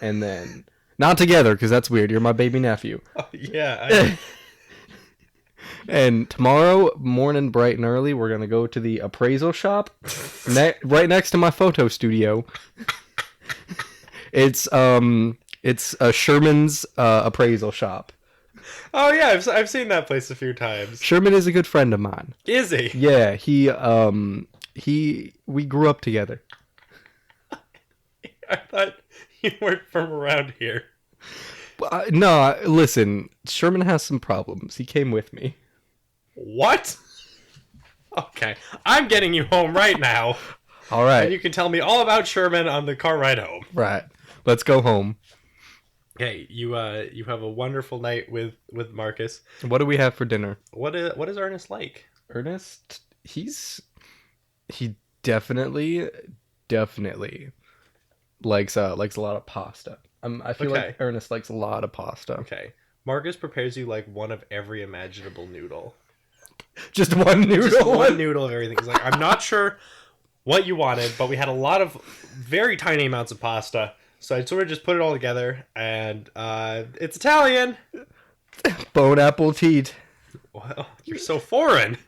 And then... Not together, because that's weird, you're my baby nephew. Oh, yeah. And tomorrow morning, bright and early, we're gonna go to the appraisal shop right next to my photo studio. It's a Sherman's appraisal shop. Oh yeah, I've seen that place a few times. Sherman is a good friend of mine. Is he? Yeah, we grew up together. I thought you weren't from around here. No, listen, Sherman has some problems. He came with me. What? Okay, I'm getting you home right now. All right. And you can tell me all about Sherman on the car ride home. Right. Let's go home. Hey, you have a wonderful night with Marcus. What do we have for dinner? What is Ernest like? Ernest, he definitely likes a lot of pasta. I feel Okay. like Ernest likes a lot of pasta. Okay. Marcus prepares you like one of every imaginable noodle. Just one noodle. Just one noodle of everything. He's like, I'm not sure what you wanted, but we had a lot of very tiny amounts of pasta. So I sort of just put it all together, and it's Italian. Bone apple teat. Well, you're so foreign.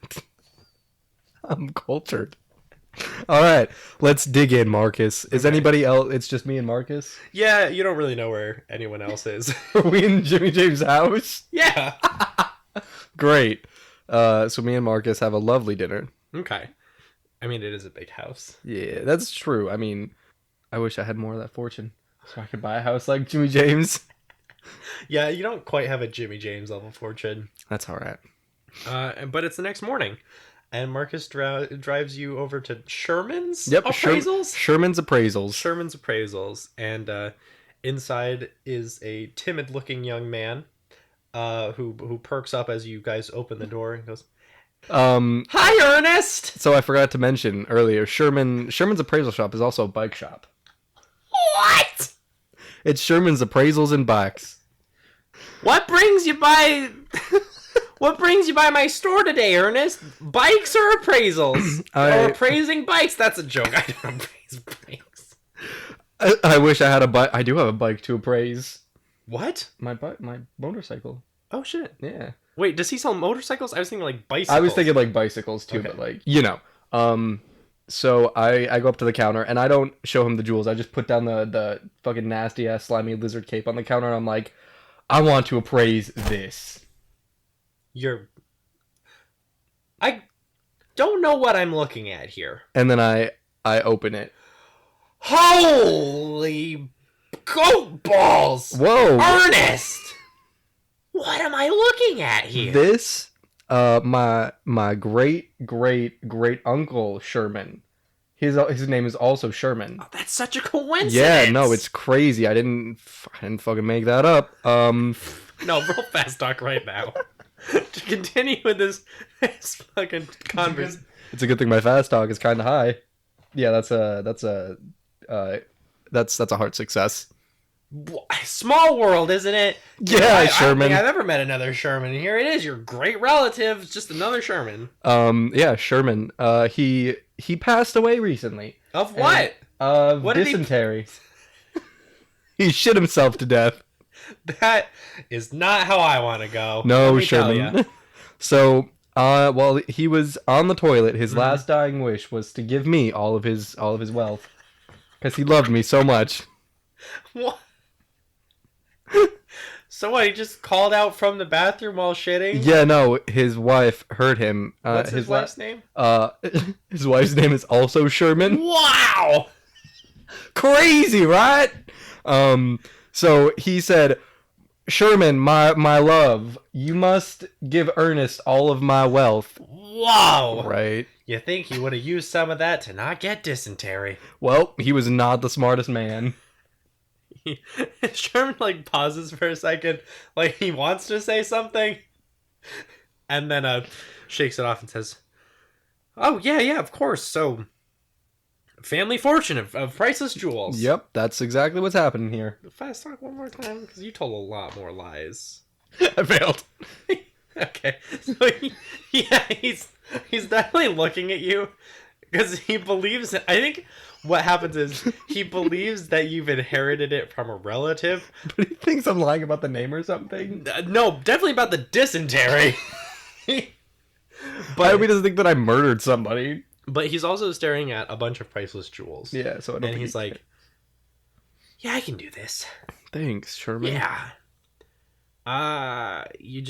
I'm cultured. All right, let's dig in, Marcus. Is anybody else? It's just me and Marcus. Yeah, you don't really know where anyone else is. Are we in Jimmy James' house? Yeah. Great. So me and Marcus have a lovely dinner. Okay. I mean, it is a big house. Yeah, that's true. I mean, I wish I had more of that fortune so I could buy a house like Jimmy James. Yeah, you don't quite have a Jimmy James level fortune. That's all right. But it's the next morning, and Marcus drives you over to Sherman's Yep, appraisals. Sherman's appraisals. Sherman's appraisals, and inside is a timid-looking young man, who perks up as you guys open the door and goes, "Hi, Ernest." So I forgot to mention earlier, Sherman's appraisal shop is also a bike shop. What? It's Sherman's appraisals and bikes. What brings you by? What brings you by my store today, Ernest? Bikes or appraisals? Or appraising bikes? That's a joke. I don't appraise bikes. I wish I had a bike. I do have a bike to appraise. What? My motorcycle. Oh shit. Yeah. Wait, does he sell motorcycles? I was thinking like bicycles. I was thinking like bicycles too, Okay. but like, you know. So I go up to the counter and I don't show him the jewels. I just put down the fucking nasty ass slimy lizard cape on the counter and I'm like, I want to appraise this. I don't know what I'm looking at here. And then I open it. Holy goat balls! Whoa. Ernest! What am I looking at here? This my great uncle Sherman. His name is also Sherman. Oh, that's such a coincidence. Yeah, no, it's crazy. I didn't fucking make that up. No, real fast talk right now. To continue with this fucking conversation. It's a good thing my fast talk is kind of high. Yeah, that's a heart success. Small world, isn't it? Yeah, I Sherman. don't think I've ever met another Sherman. Here it is, your great relative. It's just another Sherman. Yeah, Sherman. He passed away recently. Of what? Of What did he- dysentery. He shit himself to death. That is not how I want to go. No, Let me tell Sherman. ya. So, while he was on the toilet, his Mm-hmm. last dying wish was to give me all of his wealth, because he loved me so much. What? So what? He just called out from the bathroom while shitting? Yeah, no, his wife heard him. What's his wife's name? His wife's name is also Sherman. Wow! Crazy, right? So he said, Sherman, my love, you must give Ernest all of my wealth. Whoa! Right. You think he would have used some of that to not get dysentery? Well, he was not the smartest man. Sherman like pauses for a second, like he wants to say something, and then shakes it off and says, "Oh yeah, of course. So, family fortune of priceless jewels." Yep, that's exactly what's happening here. Fast talk one more time, because you told a lot more lies. I failed. Okay, so he's definitely looking at you because he believes. I think what happens is he believes that you've inherited it from a relative. But he thinks I'm lying about the name or something. No, definitely about the dysentery. But I hope he doesn't think that I murdered somebody. But he's also staring at a bunch of priceless jewels. Yeah, so I don't And think he's like, Yeah, I can do this. Thanks, Sherman. Yeah. Are you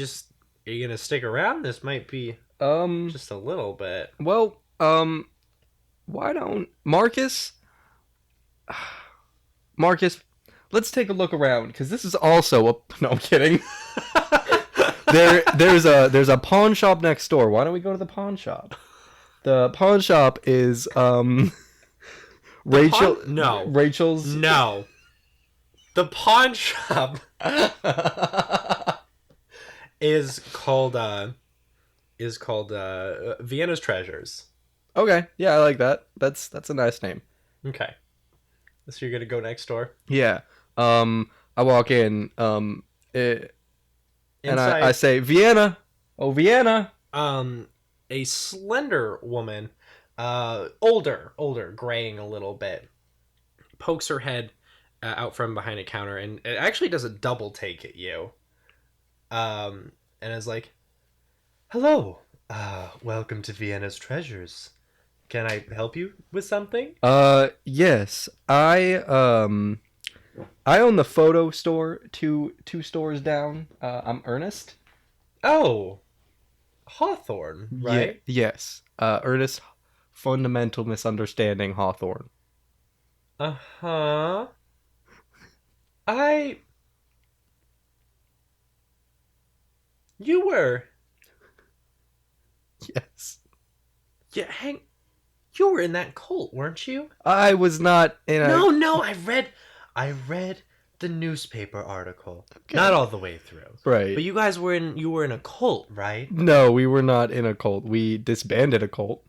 gonna stick around? This might be just a little bit. Well, why don't Marcus? Marcus, let's take a look around because this is also a. No, I'm kidding. there's a pawn shop next door. Why don't we go to the pawn shop? The pawn shop is Rachel's. No. The pawn shop is called Vienna's Treasures. Okay, yeah, I like that. That's a nice name. Okay. So you're gonna go next door? Yeah. I walk in. And I say, Vienna. Oh, Vienna. A slender woman, older, graying a little bit, pokes her head out from behind a counter, and it actually does a double take at you. And is like, "Hello, welcome to Vienna's Treasures. Can I help you with something?" Yes. I own the photo store two stores down. I'm Earnest. Oh, Hawthorne, right? Yes. Earnest, fundamental misunderstanding Hawthorne. Uh-huh. You were. Yes. Yeah, you were in that cult, weren't you? I was not in a... No, I read the newspaper article. Okay. Not all the way through. Right. But you were in a cult, right? No, we were not in a cult. We disbanded a cult.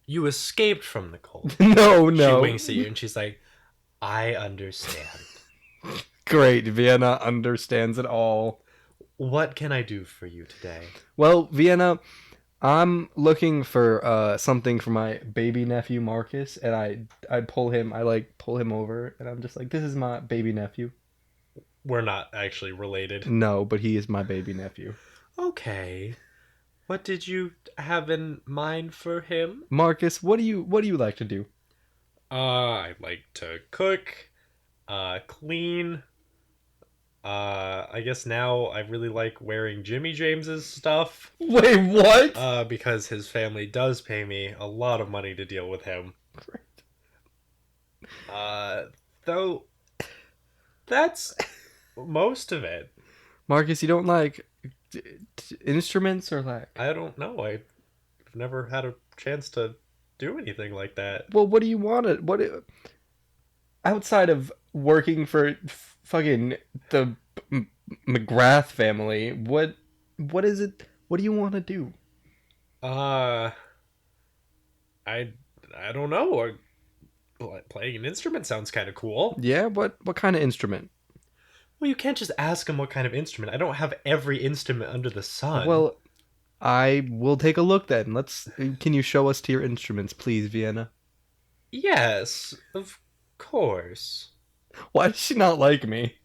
You escaped from the cult. No. She winks at you and she's like, I understand. Great, Vienna understands it all. What can I do for you today? Well, Vienna, I'm looking for something for my baby nephew Marcus, and I pull him over, and I'm just like, this is my baby nephew. We're not actually related. No, but he is my baby nephew. Okay. What did you have in mind for him? Marcus, what do you like to do? I like to cook, clean. I guess now I really like wearing Jimmy James's stuff. Wait, what? Because his family does pay me a lot of money to deal with him. Great. Though that's most of it. Marcus, you don't like instruments or like? I don't know. I've never had a chance to do anything like that. Well, what do you want to... outside of working for fucking the McGrath family, what is it? What do you want to do? I don't know. Playing an instrument sounds kind of cool. Yeah, what kind of instrument? Well, you can't just ask him what kind of instrument. I don't have every instrument under the sun. Well, I will take a look then. Can you show us to your instruments, please, Vienna? Yes, of course. Why does she not like me?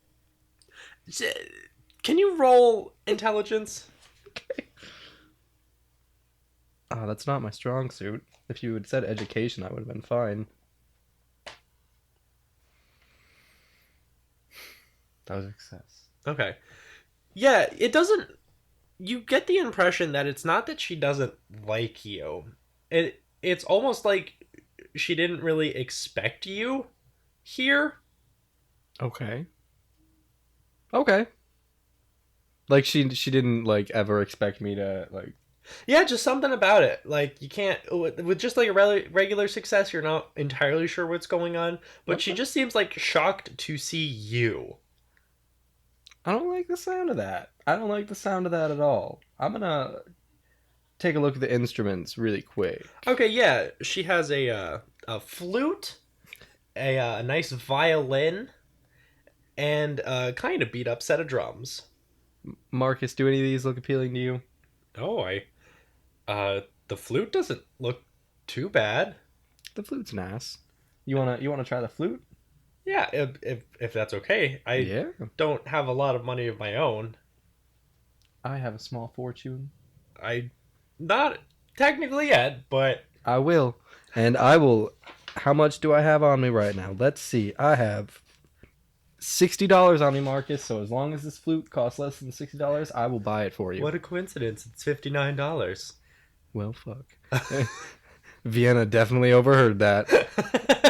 Can you roll intelligence? Okay. That's not my strong suit. If you had said education, I would have been fine. That was a success. Okay. Yeah, it doesn't... You get the impression that it's not that she doesn't like you. It's almost like she didn't really expect you here. Okay. Like she didn't like ever expect me to like. Yeah, just something about it. Like you can't with just like a regular success, you're not entirely sure what's going on. But okay. She just seems like shocked to see you. I don't like the sound of that. I don't like the sound of that at all. I'm gonna take a look at the instruments really quick. Okay, yeah, she has a flute, a nice violin, and a kind of beat up set of drums. Marcus, do any of these look appealing to you? Oh, the flute doesn't look too bad. The flute's nice. You wanna try the flute? Yeah, if that's okay. I don't have a lot of money of my own. I have a small fortune. Not technically yet, but I will. And I will... How much do I have on me right now? Let's see. I have $60 on me, Marcus. So as long as this flute costs less than $60, I will buy it for you. What a coincidence. It's $59. Well, fuck. Vienna definitely overheard that.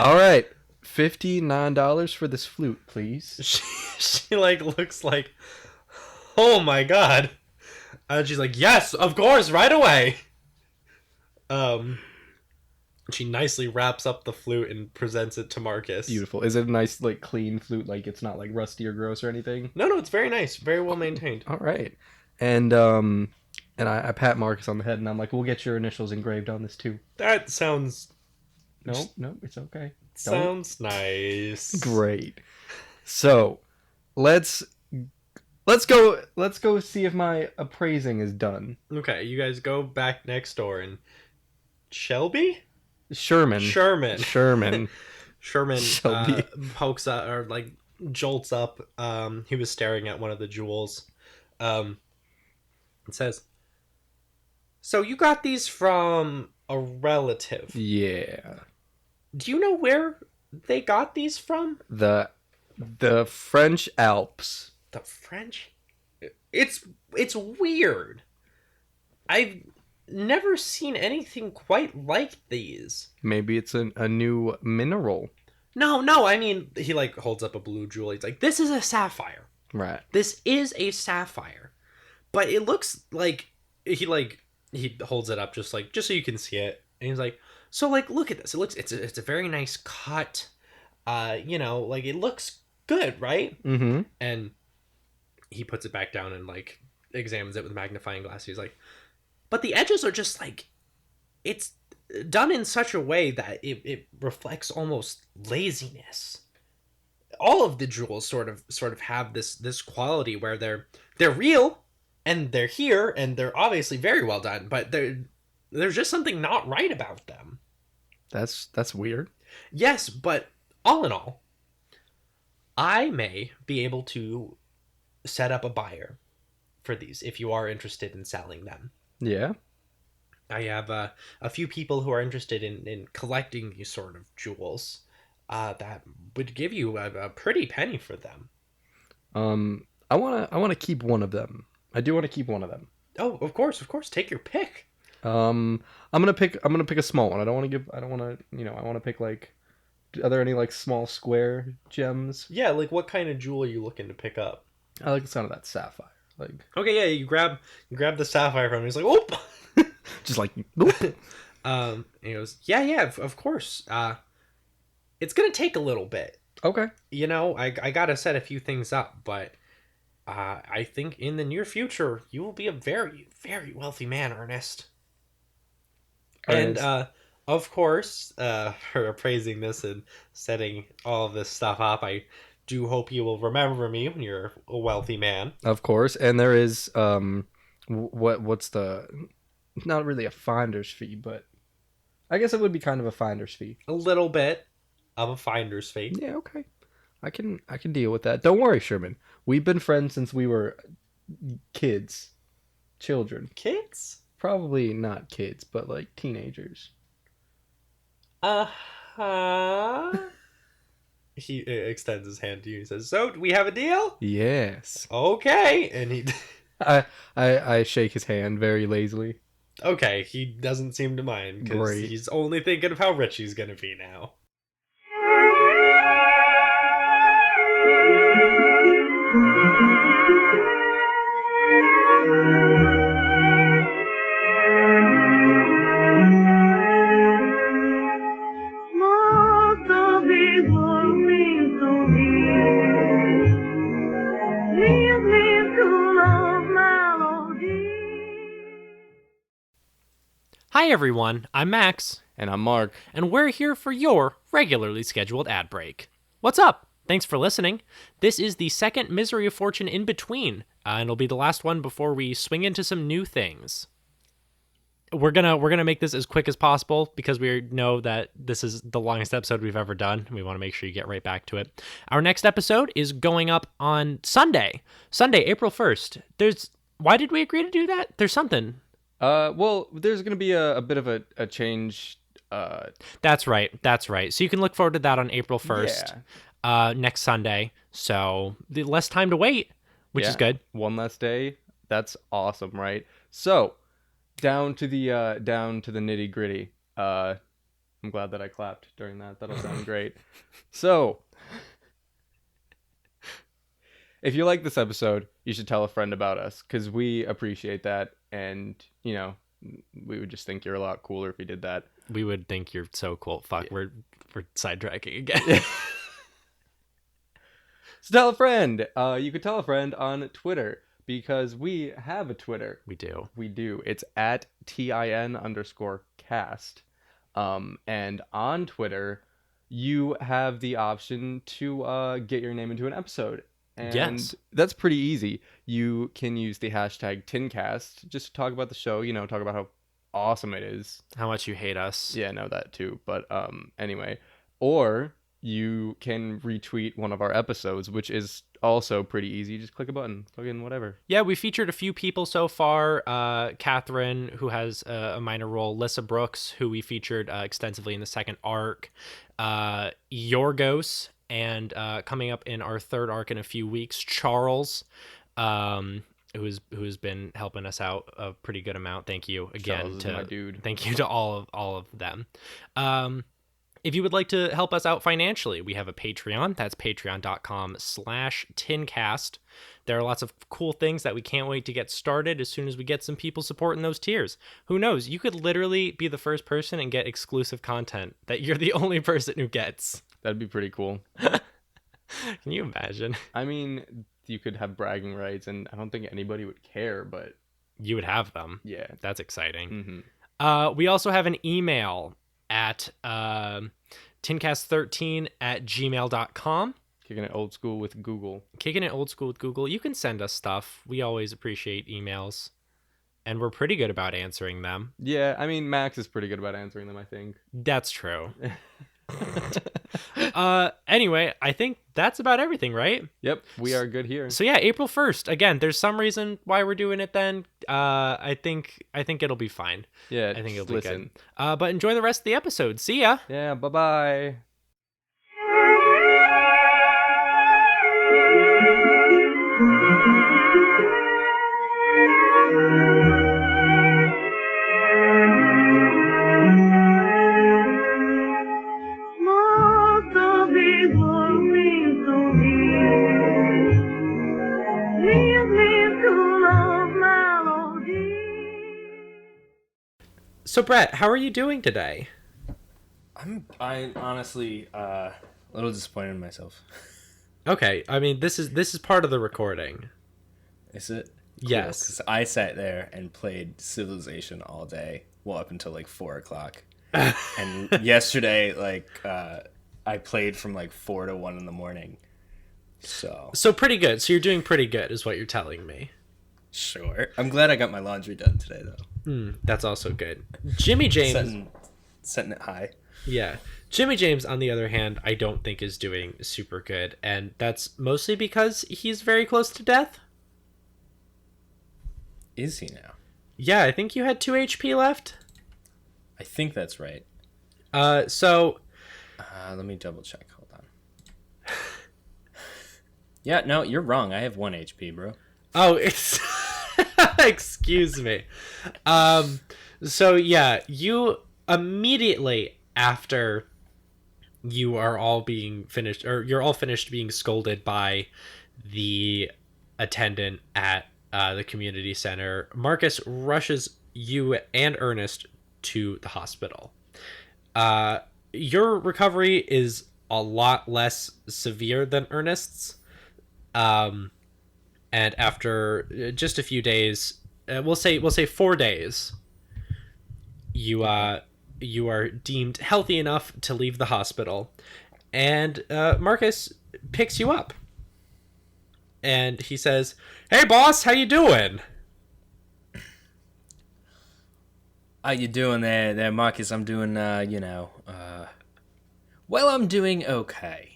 All right. $59 for this flute, please. She like looks like, oh my god. And she's like, yes, of course, right away. She nicely wraps up the flute and presents it to Marcus. Beautiful. Is it a nice, like, clean flute? Like, it's not, like, rusty or gross or anything? No, it's very nice. Very well maintained. All right. And I pat Marcus on the head, and I'm like, we'll get your initials engraved on this, too. That sounds... No, it's okay. Sounds nice. Great. So, let's go see if my appraising is done. Okay, you guys go back next door and... Shelby? Sherman. Sherman Shelby. Pokes up, or like jolts up. He was staring at one of the jewels. It says, so you got these from a relative. Yeah. Do you know where they got these from? The French Alps. The French? It's weird. I've never seen anything quite like these. Maybe it's a new mineral. No, I mean, he like holds up a blue jewel. He's like, this is a sapphire. Right. This is a sapphire. But it looks like he holds it up just so you can see it. And he's like, so like, look at this. It's a very nice cut. Like it looks good, right? Mm-hmm. And he puts it back down and like examines it with a magnifying glass. He's like, but the edges are just like, it's done in such a way that it reflects almost laziness. All of the jewels sort of have this quality where they're real and they're here and they're obviously very well done, but there's just something not right about them. That's weird. Yes, but all in all, I may be able to set up a buyer for these if you are interested in selling them. Yeah. I have a few people who are interested in collecting these sort of jewels that would give you a pretty penny for them. I want to keep one of them. I do want to keep one of them. Oh, of course. Take your pick. I'm gonna pick a small one. I want to pick like, are there any like small square gems? Yeah, like what kind of jewel are you looking to pick up? I like the sound of that sapphire. Like, okay, yeah, you grab the sapphire from him. He's like, "Oop!" Just like, "Oop." And he goes, "Yeah, of course. It's gonna take a little bit. Okay. I gotta set a few things up, but I think in the near future you will be a very, very wealthy man, Earnest." And of course, for appraising this and setting all of this stuff up, I do hope you will remember me when you're a wealthy man. Of course, and there is what's the, not really a finder's fee, but I guess it would be kind of a finder's fee. A little bit of a finder's fee. Yeah, okay. I can deal with that. Don't worry, Sherman. We've been friends since we were children. Kids? Probably not kids, but like teenagers. He extends his hand to you and says, so, do we have a deal? Yes. Okay. And he... I shake his hand very lazily. Okay, he doesn't seem to mind, because he's only thinking of how rich he's going to be now. Hi everyone, I'm Max. And I'm Mark. And we're here for your regularly scheduled ad break. What's up? Thanks for listening. This is the second Misery of Fortune in between, and it'll be the last one before we swing into some new things. We're gonna make this as quick as possible because we know that this is the longest episode we've ever done. We want to make sure you get right back to it. Our next episode is going up on Sunday, April 1st. Why did we agree to do that? There's something. Well, there's going to be a bit of a change That's right. So you can look forward to that on April 1st, next Sunday. So less time to wait, which is good. One less day. That's awesome, right? So down to the nitty gritty. I'm glad that I clapped during that. That'll sound great. So if you like this episode, you should tell a friend about us, because we appreciate that. And, you know, we would just think you're a lot cooler if you did that. We would think you're so cool. Fuck, we're sidetracking again. So tell a friend. You could tell a friend on Twitter, because we have a Twitter. We do. It's at @TIN_cast. And on Twitter, you have the option to get your name into an episode. And yes. That's pretty easy. You can use the hashtag TINcast just to talk about the show, you know, talk about how awesome it is. How much you hate us. Yeah, I know that too. But anyway. Or you can retweet one of our episodes, which is also pretty easy. Just click a button, fucking whatever. Yeah, we featured a few people so far. Catherine, who has a minor role. Lissa Brooks, who we featured extensively in the second arc. Yorgos, and coming up in our third arc in a few weeks, Charles, who's been helping us out a pretty good amount. Thank you again. Charles is my dude. Thank you to all of them. If you would like to help us out financially, we have a Patreon. That's patreon.com/tincast. There are lots of cool things that we can't wait to get started as soon as we get some people supporting those tiers. Who knows? You could literally be the first person and get exclusive content that you're the only person who gets. That'd be pretty cool. Can you imagine? I mean, you could have bragging rights, and I don't think anybody would care, but... You would have them. Yeah. That's exciting. Mm-hmm. We also have an email at tincast13@gmail.com. Kicking it old school with Google. You can send us stuff. We always appreciate emails, and we're pretty good about answering them. Yeah, I mean, Max is pretty good about answering them, I think. That's true. Anyway, I think that's about everything, right? Yep, we are good here. So yeah, April 1st. Again, there's some reason why we're doing it then. I think it'll be fine. Yeah, I think it'll be listen. good. But enjoy the rest of the episode. See ya. Yeah, bye-bye. So Brett, how are you doing today? I'm honestly a little disappointed in myself. Okay, I mean this is part of the recording. Is it? Yes. 'Cause I sat there and played Civilization all day, well up until like 4:00. And yesterday, I played from like 4 to 1 in the morning. So pretty good. So you're doing pretty good, is what you're telling me. Sure. I'm glad I got my laundry done today, though. That's also good. Jimmy James... Setting it high. Yeah. Jimmy James, on the other hand, I don't think is doing super good. And that's mostly because he's very close to death. Is he now? Yeah, I think you had 2 HP left. I think that's right. So... let me double check. Hold on. Yeah, no, you're wrong. I have 1 HP, bro. Oh, it's... Excuse me. So yeah, you immediately after you are all being finished, or you're all finished being scolded by the attendant at the community center, Marcus rushes you and Earnest to the hospital. Your recovery is a lot less severe than Earnest's. And after just a few days, we'll say 4 days, you are deemed healthy enough to leave the hospital, and Marcus picks you up, and he says, "Hey, boss, how you doing?" How you doing there, Marcus? I'm doing, well, I'm doing okay.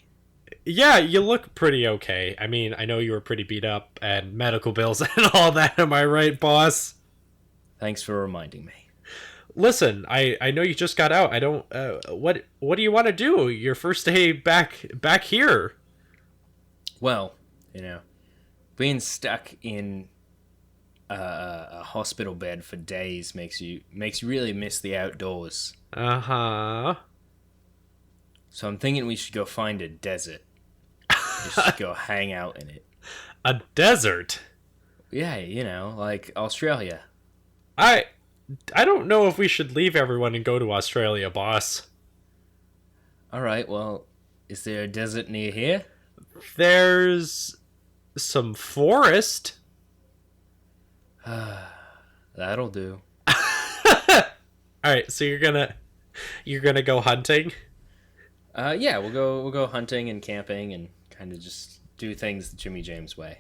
Yeah, you look pretty okay. I mean, I know you were pretty beat up and medical bills and all that. Am I right, boss? Thanks for reminding me. listen, I know you just got out. I don't. What do you want to do? Your first day back here. Well, being stuck in a hospital bed for days makes you really miss the outdoors. Uh-huh. So I'm thinking we should go find a desert. We should go hang out in it. A desert? Yeah, like Australia. I don't know if we should leave everyone and go to Australia, boss. All right, well, is there a desert near here? There's some forest. That'll do. All right, so you're gonna go hunting? Yeah, we'll go hunting and camping and kind of just do things the Jimmy James way.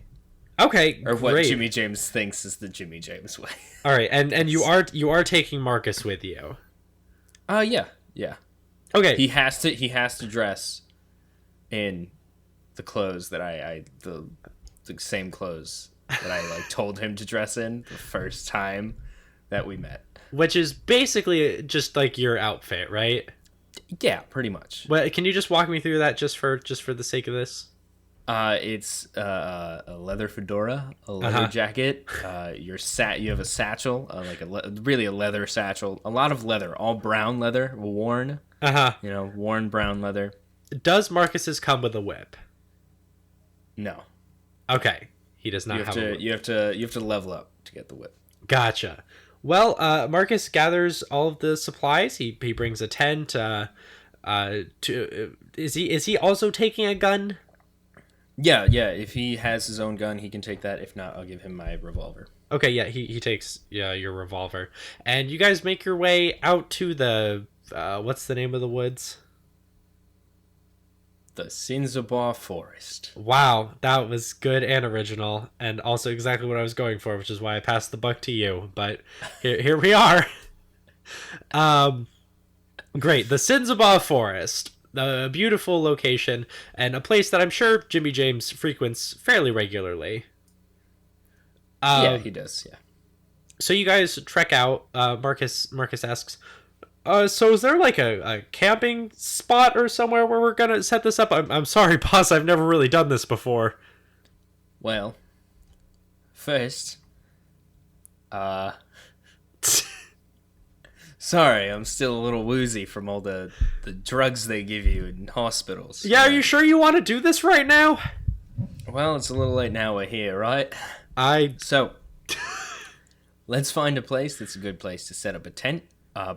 Okay, or what great. Jimmy James thinks is the Jimmy James way. All right, and you are taking Marcus with you. Yeah. Okay. He has to dress in the clothes that the same clothes that I like told him to dress in the first time that we met. Which is basically just like your outfit, right? Yeah, pretty much. Well, can you just walk me through that just for the sake of this? It's a leather fedora, a leather jacket. You have a satchel, really a leather satchel. A lot of leather, all brown leather, worn. Worn brown leather. Does Marcus's come with a whip? No. Okay, he does not have a whip. You have to level up to get the whip. Gotcha. Well, Marcus gathers all of the supplies. He brings a tent. Is he also taking a gun? Yeah. If he has his own gun, he can take that. If not, I'll give him my revolver. Okay, yeah, he takes your revolver, and you guys make your way out to the what's the name of the woods? The Sinzabar Forest. Wow, that was good and original, and also exactly what I was going for, which is why I passed the buck to you. But here we are. Great, the Sinzabar Forest, a beautiful location, and a place that I'm sure Jimmy James frequents fairly regularly. Yeah, he does. Yeah. So you guys trek out. Marcus asks, so is there like a camping spot or somewhere where we're gonna set this up? I'm sorry, boss. I've never really done this before. Well, first, sorry, I'm still a little woozy from all the drugs they give you in hospitals. Yeah, are you sure you want to do this right now? Well, it's a little late now. We're here, right? So, let's find a place that's a good place to set up a tent.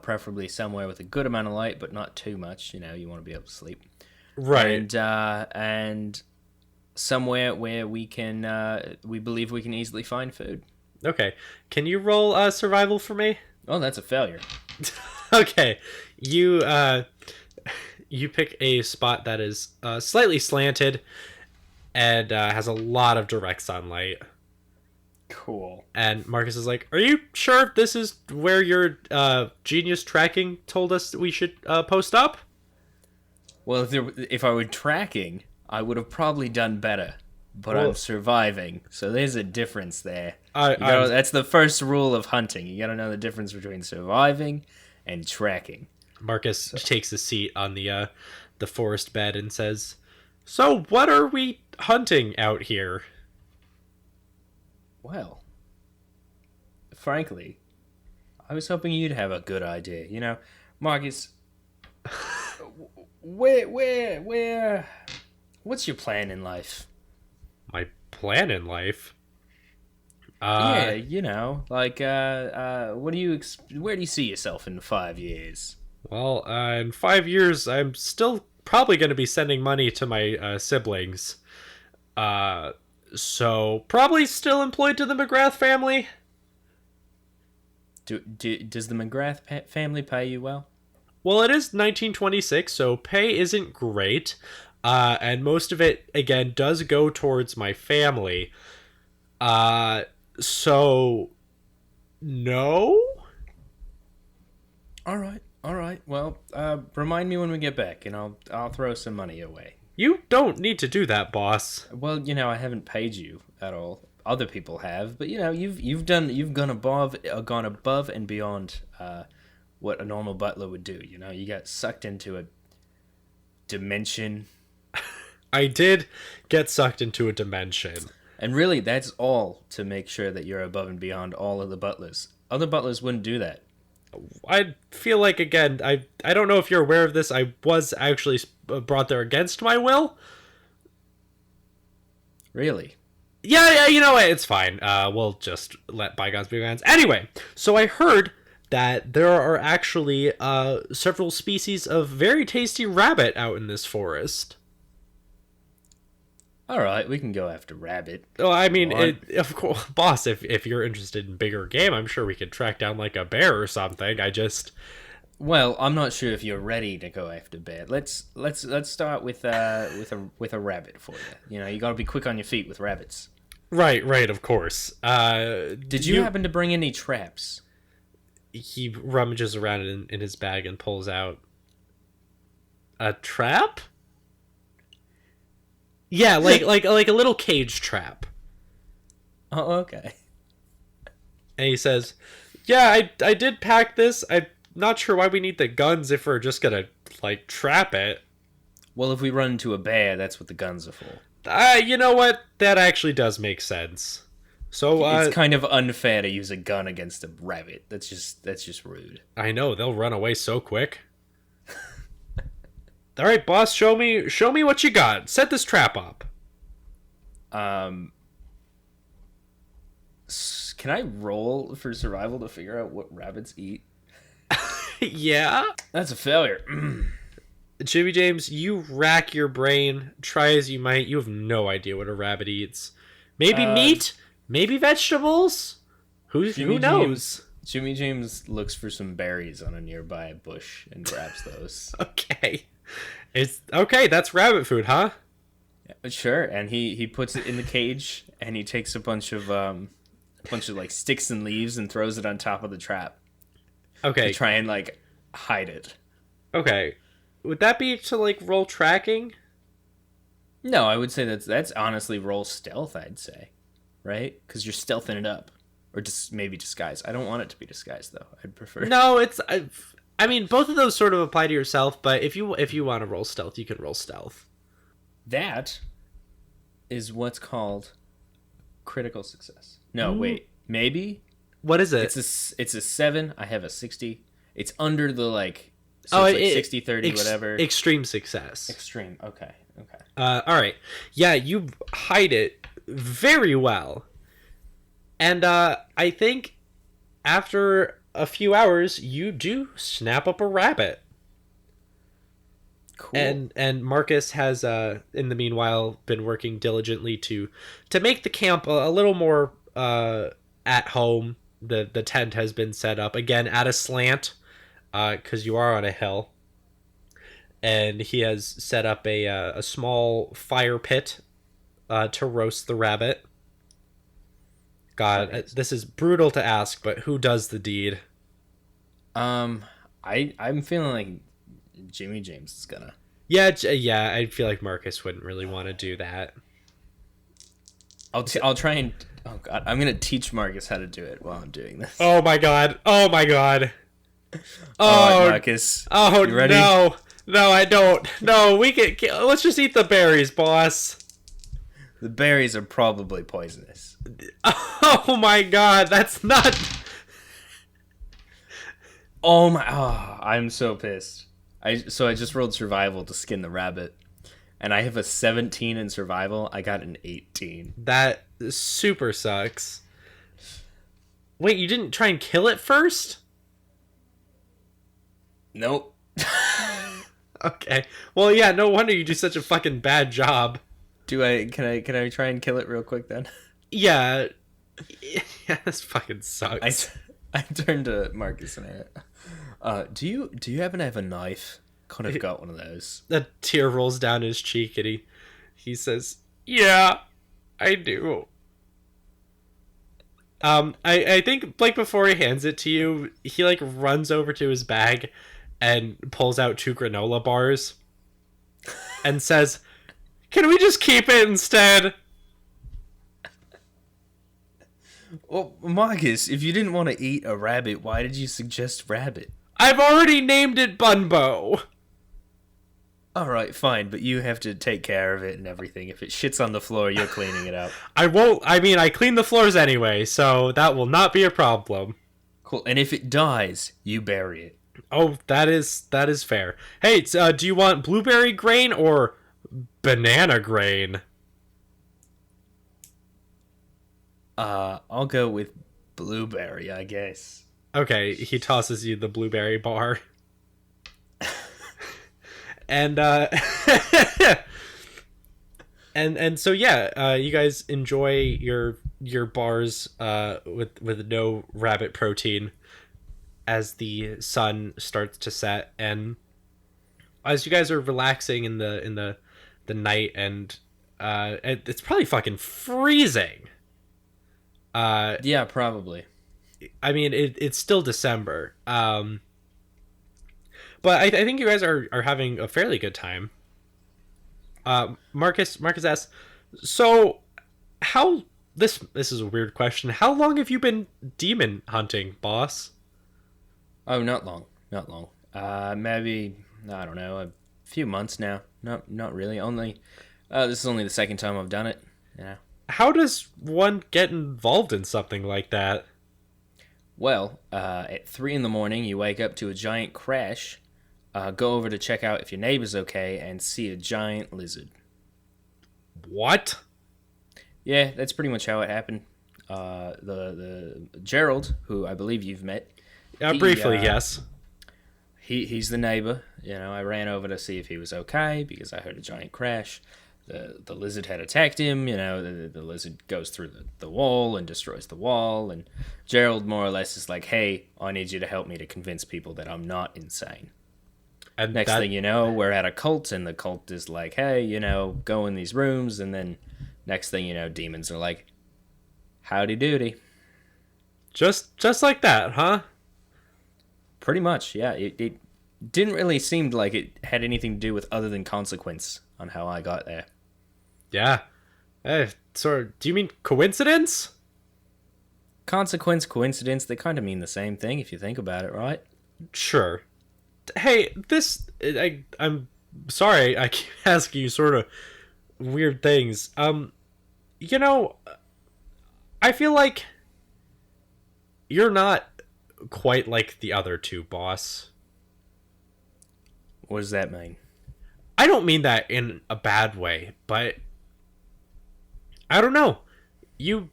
Preferably somewhere with a good amount of light, but not too much. You want to be able to sleep. Right. And somewhere where we believe we can easily find food. Okay. Can you roll survival for me? Oh, that's a failure. Okay. You pick a spot that is slightly slanted and has a lot of direct sunlight. Cool. And Marcus is like, are you sure this is where your genius tracking told us we should post up? Well, if I were tracking, I would have probably done better. But I'm surviving, so there's a difference there. That's the first rule of hunting. You gotta know the difference between surviving and tracking. Marcus takes a seat on the forest bed and says, so what are we hunting out here? Well, frankly, I was hoping you'd have a good idea. Marcus, what's your plan in life? My plan in life? Where do you see yourself in 5 years? Well, in 5 years, I'm still probably going to be sending money to my siblings. So probably still employed to the McGrath family. Does the McGrath family pay you well? Well, it is 1926, so pay isn't great. And most of it, again, does go towards my family. So, no? All right. Well, remind me when we get back, and I'll throw some money away. You don't need to do that, boss. Well, I haven't paid you at all. Other people have, but you've gone above and beyond what a normal butler would do. You know, you got sucked into a dimension. I did get sucked into a dimension. And really, that's all to make sure that you're above and beyond all of the butlers. Other butlers wouldn't do that. I feel like, again, I don't know if you're aware of this. I was actually brought there against my will. Really? Yeah, you know what? It's fine. We'll just let bygones be bygones. Anyway, so I heard that there are actually several species of very tasty rabbit out in this forest. All right, we can go after rabbit. Oh, I mean, What? of course, boss. If you're interested in bigger game, I'm sure we could track down like a bear or something. Well, I'm not sure if you're ready to go after bear. Let's start with a rabbit for you. You know, you got to be quick on your feet with rabbits. Right, of course. Did you happen to bring any traps? He rummages around in his bag and pulls out a trap. Yeah, like a little cage trap. Oh, okay. And he says, "Yeah, I did pack this. I'm not sure why we need the guns if we're just gonna like trap it." Well, if we run into a bear, that's what the guns are for. You know what? That actually does make sense. So It's kind of unfair to use a gun against a rabbit. That's just rude. I know they'll run away so quick. All right, boss, show me what you got. Set this trap up. Can I roll for survival to figure out what rabbits eat? Yeah. That's a failure. Jimmy James, you rack your brain, try as you might, you have no idea what a rabbit eats. Maybe meat? Maybe vegetables? Who knows? Jimmy James looks for some berries on a nearby bush and grabs those. Okay. That's rabbit food, huh? Yeah, sure, and he puts it in the cage, and he takes a bunch of like sticks and leaves and throws it on top of the trap. Okay. To try and like hide it. Okay. Would that be to like roll tracking? No, I would say that's honestly roll stealth, I'd say. Right? Because you're stealthing it up. Or just maybe disguise. I don't want it to be disguised though. I'd prefer. No, I mean both of those sort of apply to yourself, but if you want to roll stealth, you can roll stealth. That is what's called critical success. No, wait. Maybe? What is it? It's a 7. I have a 60. It's under the like so it's like 60, 30, whatever. Extreme success. Extreme. Okay. All right. Yeah, you hide it very well. And I think after a few hours, you do snap up a rabbit. Cool. And Marcus has, in the meanwhile, been working diligently to make the camp a little more at home. The tent has been set up, again, at a slant, because you are on a hill. And he has set up a small fire pit to roast the rabbit. God, this is brutal to ask, but who does the deed? I'm feeling like Jimmy James is gonna. Yeah, I feel like Marcus wouldn't really want to do that. I'll try and. Oh God, I'm gonna teach Marcus how to do it while I'm doing this. Oh my god! All right, Marcus. Oh, you ready? No, I don't. No, let's just eat the berries, boss. The berries are probably poisonous. Oh my god, that's not. I'm so pissed. I just rolled survival to skin the rabbit, and I have a 17 in survival. I got an 18. That super sucks. Wait, you didn't try and kill it first? Nope. Okay. Well, yeah, no wonder you do such a fucking bad job. Can I try and kill it real quick then? Yeah. Yeah, this fucking sucks. I turned to Marcus and do you happen to have a knife? Kind of got one of those. A tear rolls down his cheek and he says, "Yeah, I do." I think like before he hands it to you, he like runs over to his bag and pulls out 2 granola bars and says, "Can we just keep it instead?" Well, Marcus, if you didn't want to eat a rabbit, why did you suggest rabbit? I've already named it Bunbo. All right, fine, but you have to take care of it and everything. If it shits on the floor, you're cleaning it up. I won't. I mean, I clean the floors anyway, so that will not be a problem. Cool. And if it dies, you bury it. Oh, that is fair. Hey, do you want blueberry grain or banana grain? I'll go with blueberry, I guess. Okay, he tosses you the blueberry bar. And and so yeah, you guys enjoy your bars with no rabbit protein as the sun starts to set, and as you guys are relaxing in the night, and it's probably fucking freezing. Yeah, probably. I mean, it's still December. But I think you guys are having a fairly good time. Marcus asks, so how this is a weird question. How long have you been demon hunting, boss? Oh, not long. Maybe, I don't know, a few months now. Not really. Only this is only the second time I've done it, you know. How does one get involved in something like that? Well, at 3 a.m, you wake up to a giant crash. Go over to check out if your neighbor's okay and see a giant lizard. What? Yeah, that's pretty much how it happened. The Gerald, who I believe you've met. Briefly, yes. He's the neighbor. You know, I ran over to see if he was okay because I heard a giant crash. The lizard had attacked him. You know, the lizard goes through the wall and destroys the wall. And Gerald more or less is like, hey, I need you to help me to convince people that I'm not insane. And Next thing you know, we're at a cult, and the cult is like, hey, you know, go in these rooms, and then next thing you know, demons are like, howdy doody. Just like that, huh? Pretty much, yeah. It didn't really seem like it had anything to do with other than consequence on how I got there. Yeah. Do you mean coincidence? Consequence, coincidence, they kind of mean the same thing if you think about it, right? Sure. Hey, I'm sorry I keep asking you sort of weird things. You know, I feel like you're not quite like the other two, boss. What does that mean? I don't mean that in a bad way, but I don't know. You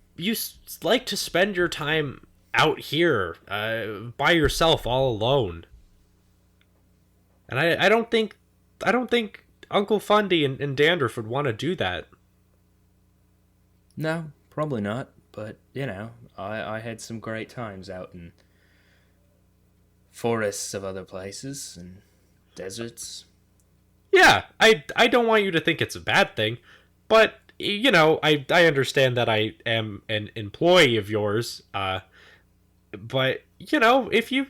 like to spend your time out here by yourself, all alone. And I don't think Uncle Fundy and Dandruff would want to do that. No, probably not. But, you know, I had some great times out in forests of other places and deserts. Yeah, I don't want you to think it's a bad thing, but, you know, I understand that I am an employee of yours, but, you know, if you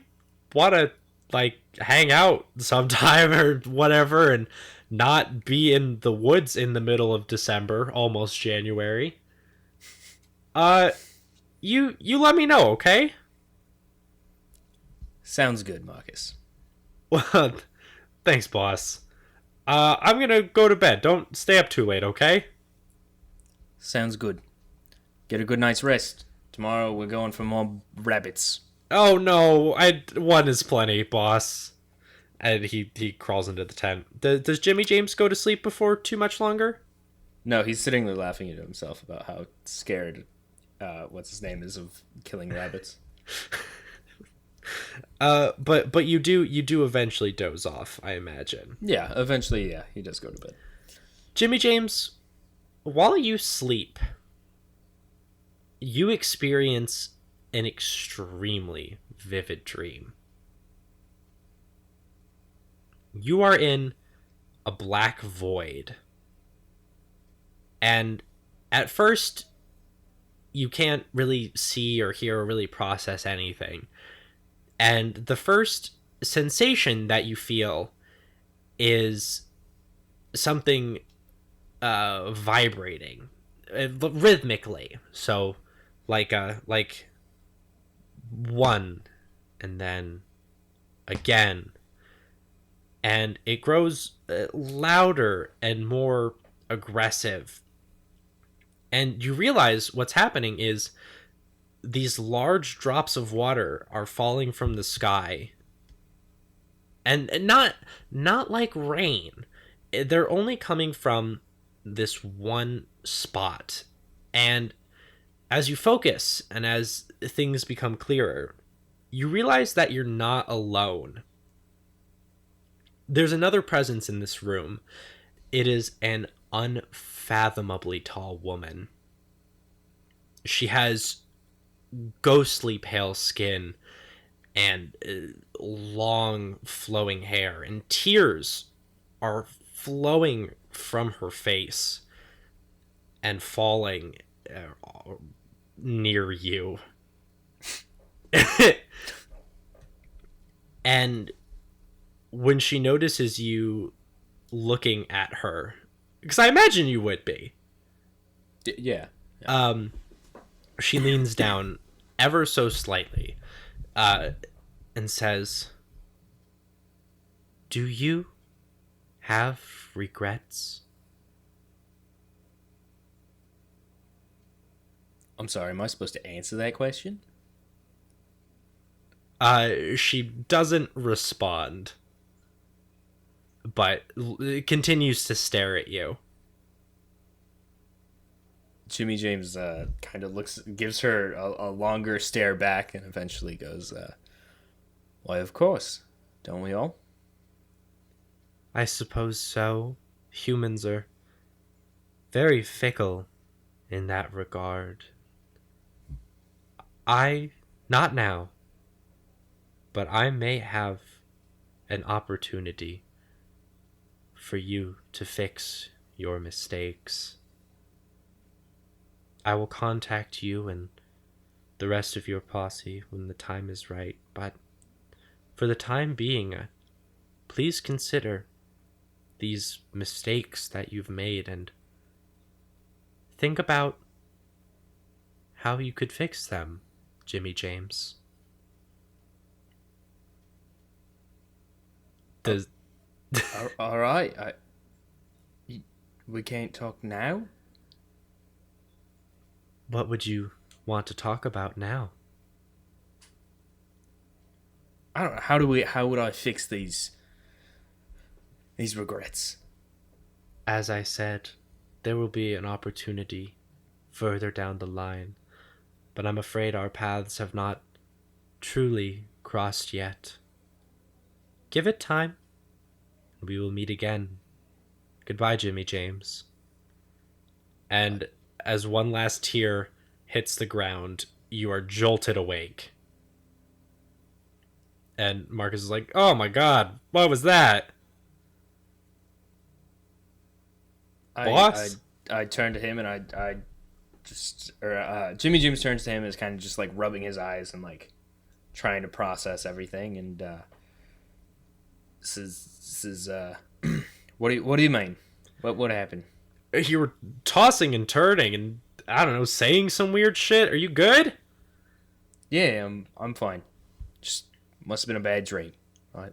want to, like, hang out sometime or whatever and not be in the woods in the middle of December, almost January, you let me know, okay? Sounds good, Marcus. Well, thanks, boss. I'm gonna go to bed. Don't stay up too late, okay? Sounds good. Get a good night's rest. Tomorrow we're going for more rabbits. Oh no, one is plenty, boss. And he crawls into the tent. Does Jimmy James go to sleep before too much longer? No, he's sitting there laughing at himself about how scared, what's his name is of killing rabbits. But you do eventually doze off, I imagine. Yeah, eventually, yeah, he does go to bed. Jimmy James, while you sleep, you experience an extremely vivid dream. You are in a black void. And at first, you can't really see or hear or really process anything. And the first sensation that you feel is something vibrating rhythmically. So like one, and then again. And it grows louder and more aggressive. And you realize what's happening is these large drops of water are falling from the sky. And not like rain. They're only coming from this one spot. And as you focus and as things become clearer, you realize that you're not alone. There's another presence in this room. It is an unfathomably tall woman. She has ghostly pale skin and long flowing hair, and tears are flowing from her face and falling near you. And when she notices you looking at her, because I imagine you would be, Yeah. she leans down ever so slightly and says, "Do you have regrets?" I'm sorry, am I supposed to answer that question? She doesn't respond, but continues to stare at you. Jimmy James kind of gives her a longer stare back, and eventually goes, "Why, of course. Don't we all?" I suppose so. Humans are very fickle in that regard. Not now, but I may have an opportunity for you to fix your mistakes. I will contact you and the rest of your posse when the time is right, but for the time being, please consider these mistakes that you've made and think about how you could fix them, Jimmy James. Does All right. We can't talk now? What would you want to talk about now? I don't know. How would I fix these regrets? As I said, there will be an opportunity further down the line, but I'm afraid our paths have not truly crossed yet. Give it time. We will meet again. Goodbye, Jimmy James. And as one last tear hits the ground, you are jolted awake. And Marcus is like, "Oh my god, what was that?" Boss? I turn to him and I just, Jimmy James turns to him and is kind of just like rubbing his eyes and like trying to process everything, and says, what do you mean? What happened? You were tossing and turning and, I don't know, saying some weird shit. Are you good? Yeah, I'm fine. Just must have been a bad dream. Right?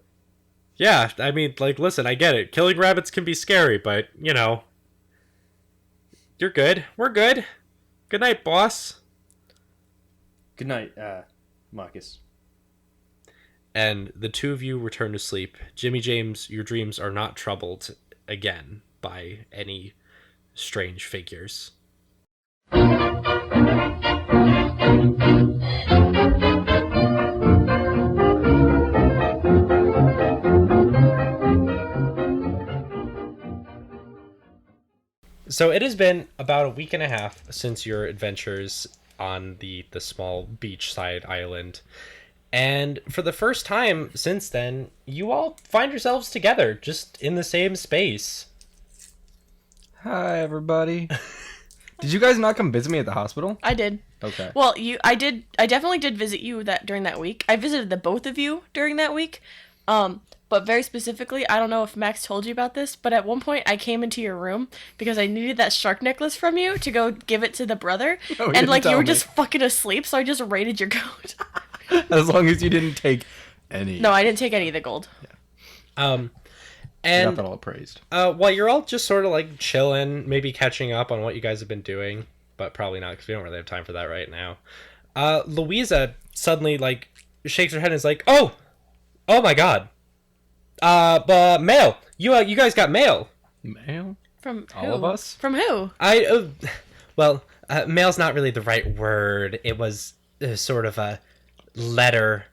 Yeah, I mean, like, listen, I get it. Killing rabbits can be scary, but, you know, you're good. We're good. Good night, boss. Good night, Marcus. And the two of you return to sleep. Jimmy James, your dreams are not troubled again by any strange figures. So it has been about a week and a half since your adventures on the small beachside island. And for the first time since then, you all find yourselves together, just in the same space. Hi, everybody. Did you guys not come visit me at the hospital? I did. Okay. Well, I definitely did visit you during that week. I visited the both of you during that week. But very specifically, I don't know if Max told you about this, but at one point I came into your room because I needed that shark necklace from you to go give it to the brother. Oh, and like you were me. just fucking asleep, so I just raided your coat. As long as you didn't take Any. No, I didn't take any of the gold. And Not that all appraised. while you're all just sort of like chilling, maybe catching up on what you guys have been doing, but probably not because we don't really have time for that right now. Louisa suddenly like shakes her head and is like, "Oh my God! But mail. You guys got mail." Mail? From who? All of us? From who? Mail's not really the right word. It was sort of a letter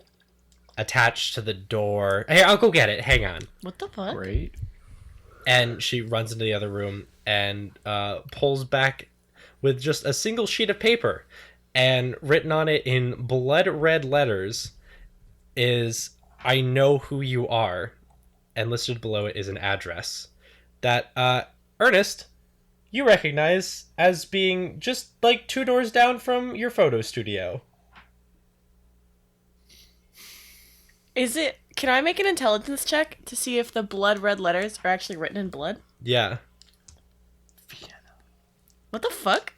attached to the door. Hey, I'll go get it. Hang on. What the fuck? Great. And she runs into the other room and pulls back with just a single sheet of paper, and written on it in blood red letters is "I know who you are," and listed below it is an address that Ernest, you recognize as being just like 2 doors down from your photo studio. Can I make an intelligence check to see if the blood red letters are actually written in blood? Yeah. What the fuck?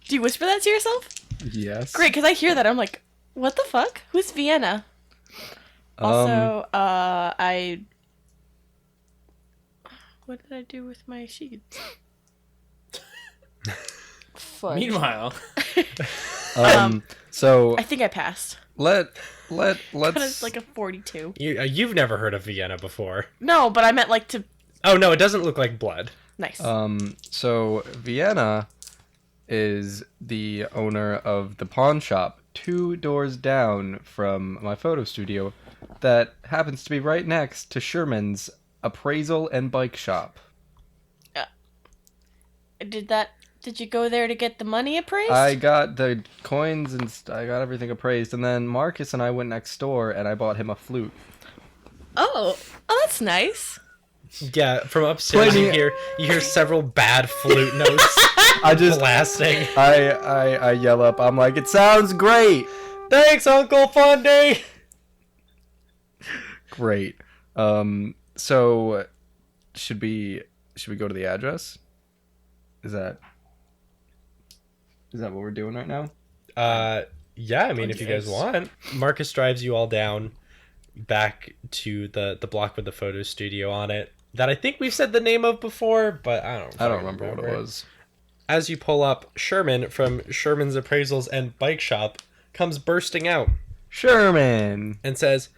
Do you whisper that to yourself? Yes. Great, because I hear that. I'm like, what the fuck? Who's Vienna? Also, what did I do with my sheets? Fudge. Meanwhile, So I think I passed. let's But it's like a 42. You've never heard of Vienna before. No, but I meant like to... Oh, no, it doesn't look like blood. Nice. so Vienna is the owner of the pawn shop 2 doors down from my photo studio that happens to be right next to Sherman's appraisal and bike shop. Did you go there to get the money appraised? I got the coins and I got everything appraised, and then Marcus and I went next door and I bought him a flute. Oh, that's nice. Yeah, from upstairs you hear several bad flute notes I just blasting. I yell up. I'm like, it sounds great. Thanks, Uncle Fundy. Great. So should we go to the address? Is that what we're doing right now? Yeah, I mean, if you guys want. Marcus drives you all down back to the block with the photo studio on it that I think we've said the name of before, but I don't remember what it was. As you pull up, Sherman from Sherman's Appraisals and Bike Shop comes bursting out Sherman. and says,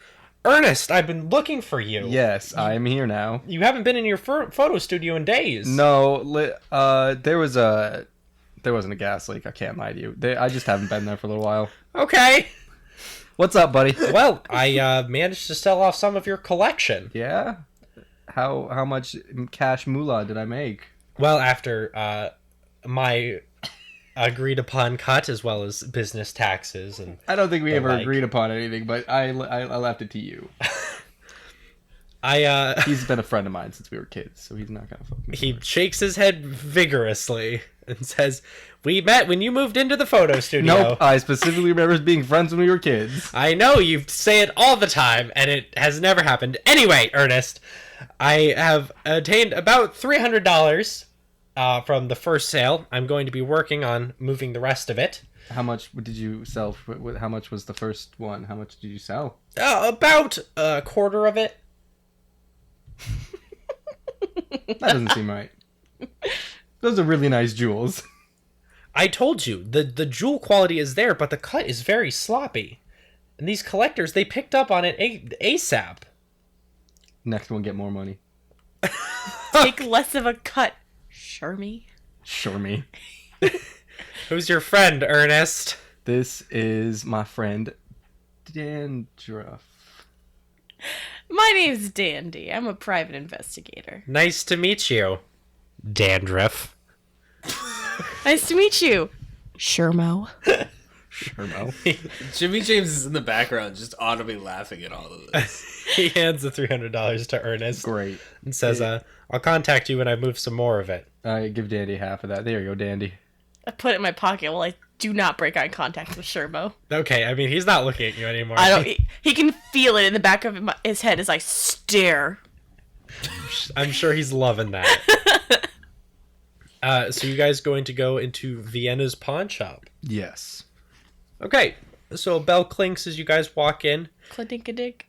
"Ernest, I've been looking for you. Yes, I'm here now. You haven't been in your photo studio in days." No, there wasn't a gas leak. I can't lie to you. I just haven't been there for a little while. Okay. What's up, buddy? Well, I managed to sell off some of your collection. Yeah. How much cash moolah did I make? Well, after my agreed upon cut as well as business taxes and I don't think we ever like. agreed upon anything, but I left it to you. I He's been a friend of mine since we were kids, so he's not gonna fuck me. he shakes his head vigorously and says, "We met when you moved into the photo studio." Nope. I specifically remember us being friends when we were kids. I know you say it all the time, and it has never happened. Anyway, Ernest, I have attained about $300 from the first sale. I'm going to be working on moving the rest of it. How much did you sell? How much was the first one? How much did you sell? About a quarter of it. That doesn't seem right. Those are really nice jewels. I told you, the jewel quality is there, but the cut is very sloppy. And these collectors, they picked up on it ASAP. Next one, get more money. Take less of a cut, Shermy. Sure me. Who's your friend, Ernest? This is my friend Dandruff. My name's Dandy. I'm a private investigator. Nice to meet you, Dandruff. Nice to meet you, Shermo. Shermo. Jimmy James is in the background just audibly laughing at all of this. He hands the $300 to Ernest. Great. And says, I'll contact you when I move some more of it. I give Dandy half of that. There you go, Dandy. I put it in my pocket while I do not break eye contact with Shermo. Okay, I mean, he's not looking at you anymore. I don't. He can feel it in the back of his head as I stare. I'm sure he's loving that. So you guys going to go into Vienna's pawn shop? Yes. Okay. So a bell clinks as you guys walk in. Clidinkadink.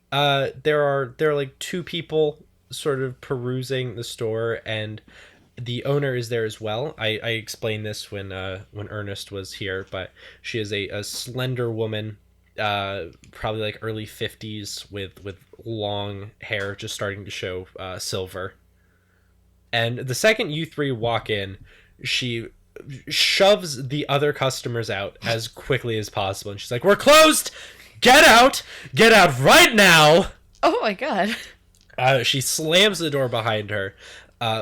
There are like two people sort of perusing the store, and the owner is there as well. I explained this when Ernest was here, but she is a slender woman, probably like early 50s with long hair just starting to show silver. And the second you three walk in, she shoves the other customers out as quickly as possible, and she's like, "We're closed! Get out! Get out right now!" Oh my god. She slams the door behind her,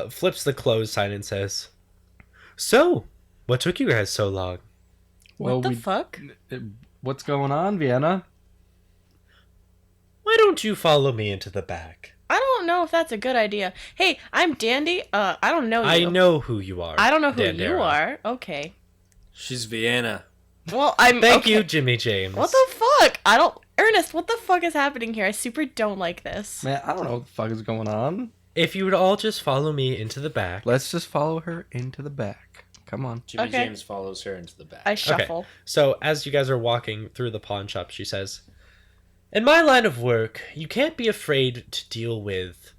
flips the close sign, and says, "So, what took you guys so long?" What the fuck? What's going on, Vienna? Why don't you follow me into the back? I don't know if that's a good idea. Hey, I'm Dandy. I don't know you. I know who you are. I don't know who Dandara. you are. Okay. She's Vienna. Well, I'm. Thank okay. you, Jimmy James. What the fuck? I don't. Ernest, what the fuck is happening here? I super don't like this. Man, I don't know what the fuck is going on. If you would all just follow me into the back. Let's just follow her into the back. Come on. Jimmy Okay. James follows her into the back. I shuffle. So as you guys are walking through the pawn shop, she says, "In my line of work, you can't be afraid to deal with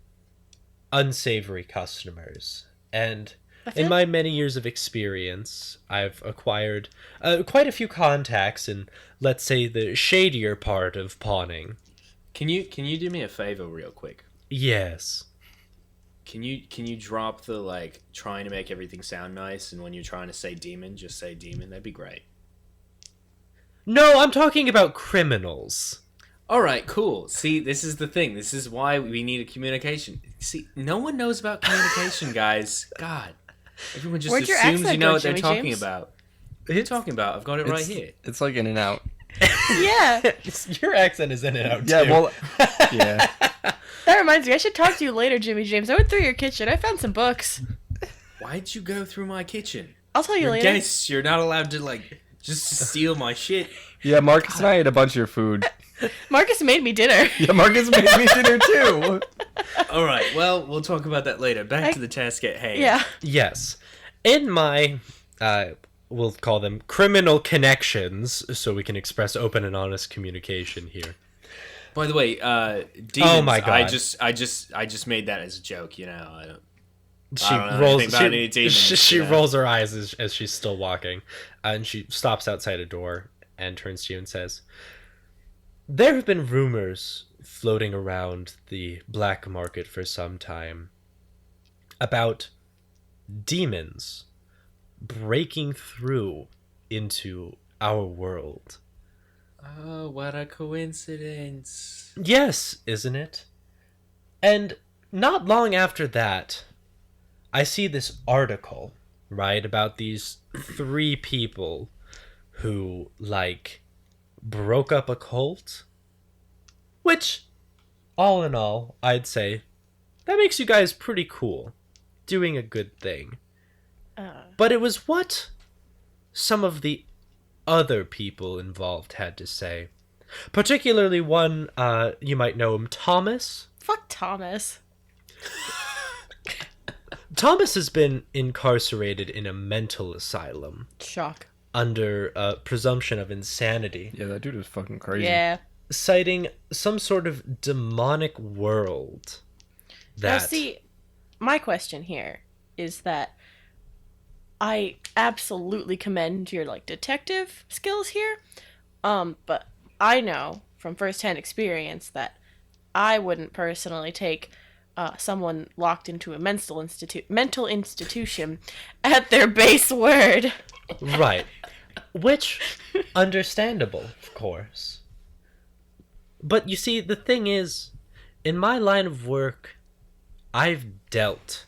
unsavory customers. And in my many years of experience, I've acquired quite a few contacts in, let's say, the shadier part of pawning." Can you do me a favor real quick? Yes. Can you drop the like trying to make everything sound nice, and when you're trying to say demon, just say demon? That'd be great. No, I'm talking about criminals. All right, cool. See, this is the thing. This is why we need a communication. See, no one knows about communication, guys. God, everyone just Where'd your assumes accent you know go, what they're Jimmy talking James? about. What are you talking about? I've got it right It's- here. It's like in and out. Yeah. Your accent is in and out, Yeah, too. well, yeah. That reminds me, I should talk to you later, Jimmy James. I went through your kitchen. I found some books. Why'd you go through my kitchen? I'll tell you You're later. guests. You're not allowed to like just steal my shit. Yeah, Marcus and I ate a bunch of your food. Marcus made me dinner. Yeah, Marcus made me dinner too. All right. Well, we'll talk about that later. Back to the task at hand. Yeah. Yes. In my, we'll call them criminal connections, so we can express open and honest communication here. By the way, demons, Oh my God. I just made that as a joke. You know, I don't She know rolls. anything about any demons, She you know? rolls her eyes as she's still walking, and she stops outside a door and turns to you and says, "There have been rumors floating around the black market for some time about demons breaking through into our world." Oh, what a coincidence! Yes, isn't it? And not long after that, I see this article, right, about these three people who, like, broke up a cult. Which, all in all, I'd say, that makes you guys pretty cool. Doing a good thing. But it was what some of the other people involved had to say. Particularly one, you might know him, Thomas. Fuck Thomas. Thomas has been incarcerated in a mental asylum Shock. under presumption of insanity, Yeah, that dude was fucking crazy. Yeah. citing some sort of demonic world. Now, see, my question here is that I absolutely commend your like detective skills here, but I know from firsthand experience that I wouldn't personally take someone locked into a mental institution at their base word. Right. Which, understandable, of course. But you see, the thing is, in my line of work, I've dealt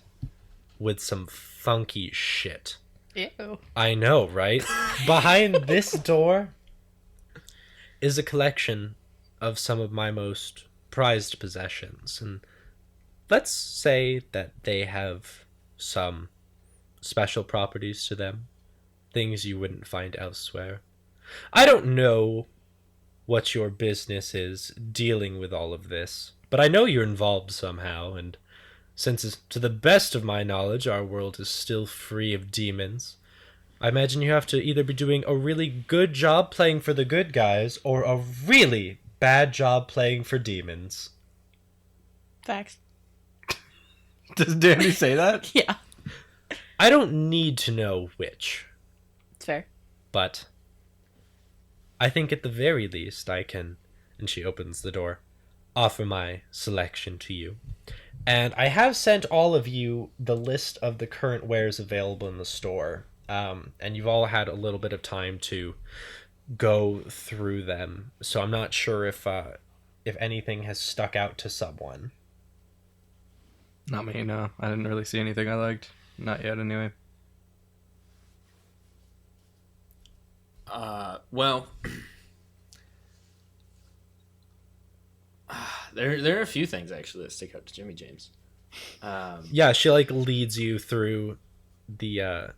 with some funky shit. Ew. I know, right? Behind this door is a collection of some of my most prized possessions, and let's say that they have some special properties to them, things you wouldn't find elsewhere. I don't know what your business is dealing with all of this, but I know you're involved somehow, and since, to the best of my knowledge, our world is still free of demons, I imagine you have to either be doing a really good job playing for the good guys or a really bad job playing for demons. Facts. Does Dandy say that? Yeah, I don't need to know which, it's fair. but I think at the very least I can, and she opens the door, offer my selection to you. And I have sent all of you the list of the current wares available in the store. And you've all had a little bit of time to go through them. So I'm not sure if anything has stuck out to someone. Not me, no. I didn't really see anything I liked. Not yet, anyway. Well, there are a few things actually that stick out to Jimmy James. Yeah, she like leads you through the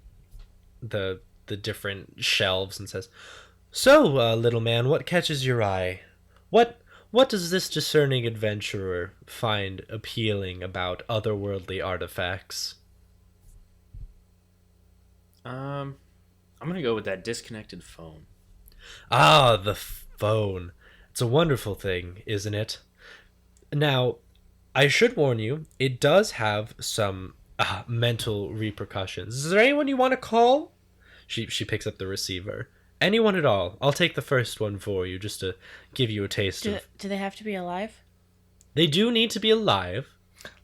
different shelves and says, "So, little man, what catches your eye? What does this discerning adventurer find appealing about otherworldly artifacts?" I'm gonna go with that disconnected phone. Ah, the phone. It's a wonderful thing, isn't it? Now, I should warn you, it does have some mental repercussions. Is there anyone you want to call? She picks up the receiver. Anyone at all. I'll take the first one for you, just to give you a taste of... Do they have to be alive? They do need to be alive.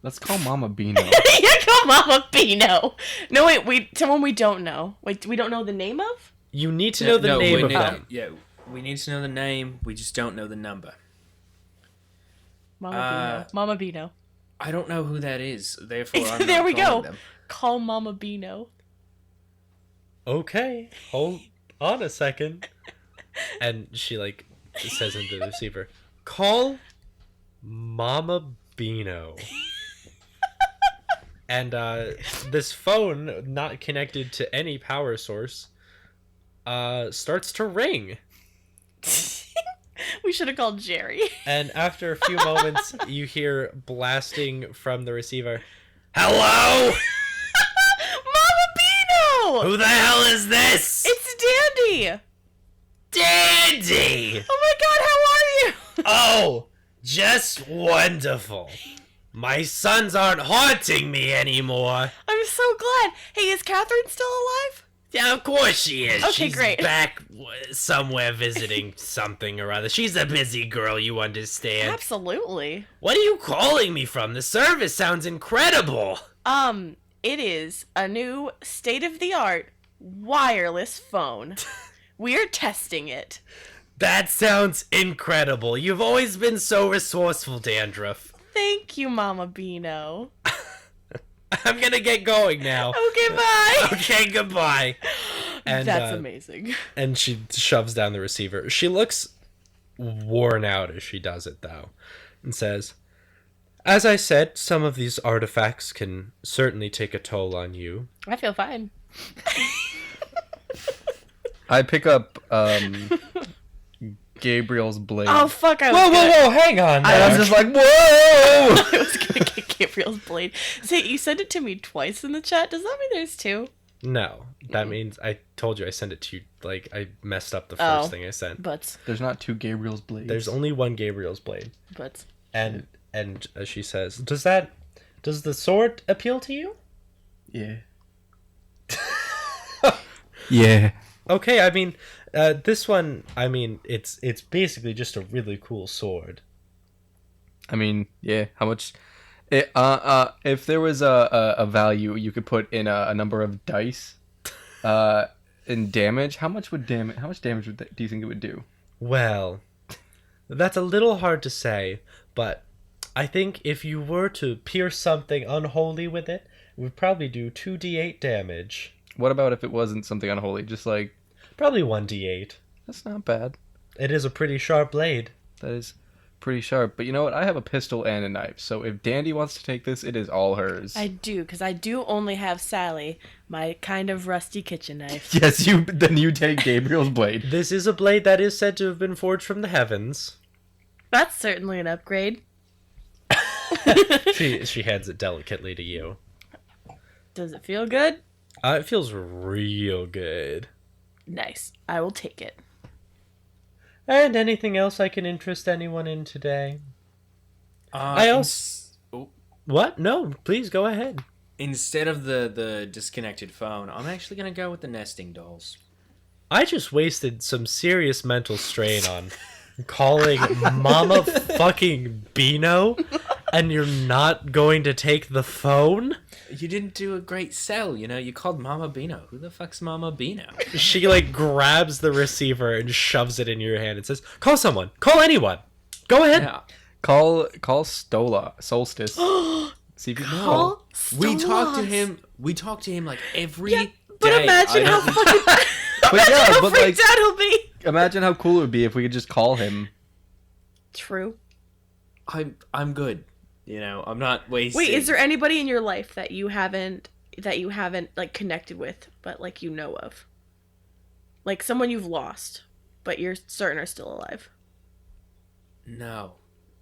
Let's call Mama Beano. Yeah, call Mama Bino. No, wait, someone we don't know. Wait, we don't know the name of? You need to know the name of them. Yeah, we need to know the name. We just don't know the number. Mama Bino. Mama Bino. I don't know who that is. Therefore, I'm There not we calling go. them. Call Mama Bino. Okay, hold on a second. And she like says into the receiver, "Call Mama Beano." And this phone, not connected to any power source, starts to ring. We should have called Jerry. And after a few moments, you hear blasting from the receiver, "Hello? Mama Bino! Who the hell is this?" It's Dandy! Dandy! Oh my god, how are you? Oh, just wonderful. My sons aren't haunting me anymore. I'm so glad. Hey, is Catherine still alive? Yeah, of course she is. Okay, She's great. back somewhere visiting something or other. She's a busy girl, you understand. Absolutely. What are you calling me from? The service sounds incredible. It is a new state-of-the-art wireless phone. We're testing it. That sounds incredible. You've always been so resourceful, Dandruff. Thank you, Mama Bino. I'm gonna get going now. Okay, bye. Okay, goodbye. And, That's amazing. And she shoves down the receiver. She looks worn out as she does it, though, and says, "As I said, some of these artifacts can certainly take a toll on you." I feel fine. I pick up Gabriel's blade. Oh, fuck, I was Whoa, hang on. I was just like, whoa! I was gonna get Gabriel's blade. Say, you sent it to me twice in the chat. Does that mean there's two? No, that means I told you I sent it to you. Like, I messed up the first thing I sent. But There's not two Gabriel's blades. There's only one Gabriel's blade. But And she says, does the sword appeal to you? Yeah. Yeah. Okay, I mean, this one, I mean, it's basically just a really cool sword. I mean, yeah. How much? If there was a value you could put in a number of dice, in damage, how much damage do you think it would do? Well, that's a little hard to say, but I think if you were to pierce something unholy with it, it would probably do 2d8 damage. What about if it wasn't something unholy? Just like, Probably 1d8. that's not bad. It is a pretty sharp blade. That is pretty sharp. But you know what? I have a pistol and a knife. So if Dandy wants to take this, it is all hers. I do, because I do only have Sally, my kind of rusty kitchen knife. Yes, then you take Gabriel's blade. This is a blade that is said to have been forged from the heavens. That's certainly an upgrade. She hands it delicately to you. Does it feel good? It feels real good. Nice. I will take it. And anything else I can interest anyone in today? I also... What? No, please go ahead. Instead of the disconnected phone, I'm actually gonna go with the nesting dolls. I just wasted some serious mental strain on calling Mama fucking Beano, and you're not going to take the phone? You didn't do a great sell, you know. You called Mama Beano. Who the fuck's Mama Beano? She, like, grabs the receiver and shoves it in your hand and says, call someone. Call anyone. Go ahead. Yeah. Call Solstice. See if you can call. We talked to him. We talk to him like every day. But imagine how fucking But yeah, how but freaked like, out he'll be. imagine how cool it would be if we could just call him. True. I'm good. You know, I'm not wasting. Wait, is there anybody in your life that you haven't like connected with, but like you know of? Like someone you've lost, but you're certain are still alive. No.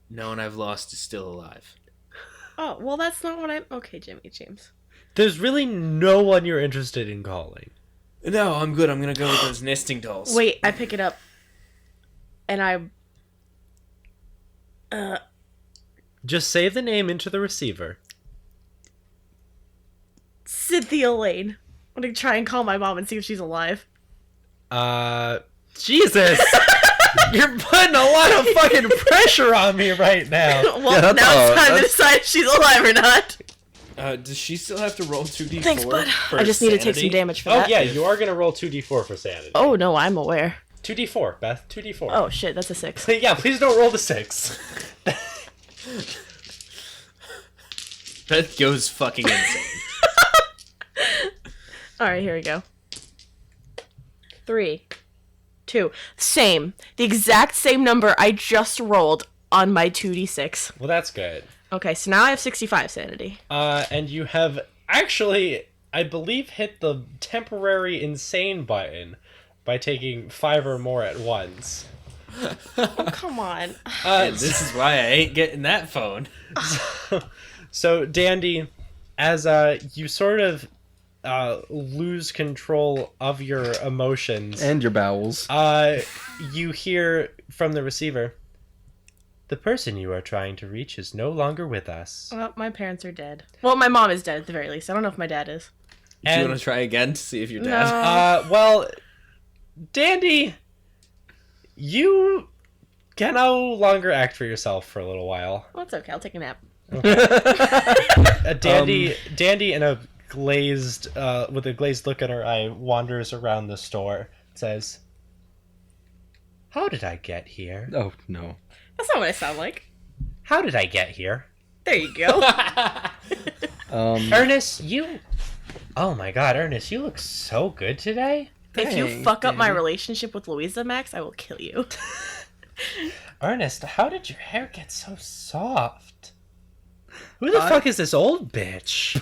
No one I've lost is still alive. Oh, well that's not what I'm okay, Jimmy James. There's really no one you're interested in calling. No, I'm good. I'm gonna go with those nesting dolls. Wait, I pick it up. And Just say the name into the receiver. Cynthia Lane. I'm gonna try and call my mom and see if she's alive. Jesus! You're putting a lot of fucking pressure on me right now. Well, Yeah, now it's time to decide if she's alive or not. Does she still have to roll 2d4? Thanks, bud. for I just need to take some sanity? damage for Oh, that. yeah, you are going to roll 2d4 for sanity. Oh, no, I'm aware. 2d4, Beth. 2d4. Oh, shit, that's a 6. Yeah, please don't roll the 6. Beth goes fucking insane. Alright, here we go. 3, 2. Same. The exact same number I just rolled on my 2d6. Well, that's good. Okay, so now I have 65 sanity. And you have actually, I believe, hit the temporary insane button by taking 5 or more at once. Oh, come on. This is why I ain't getting that phone. So, Dandy, as you sort of lose control of your emotions, And your bowels. you hear from the receiver, the person you are trying to reach is no longer with us. Well, my parents are dead. Well, my mom is dead at the very least. I don't know if my dad is. Do you want to try again to see if you're dead? No. Well, Dandy, you can no longer act for yourself for a little while. Well, it's okay. I'll take a nap. Dandy in a glazed, with a glazed look in her eye, wanders around the store. Says, "How did I get here? Oh, no. That's not what I sound like. How did I get here? There you go. Ernest, you... Oh my god, Ernest, you look so good today. If you Thanks, fuck up my Danny. relationship with Louisa, Max, I will kill you. Ernest, how did your hair get so soft? Who the fuck is this old bitch?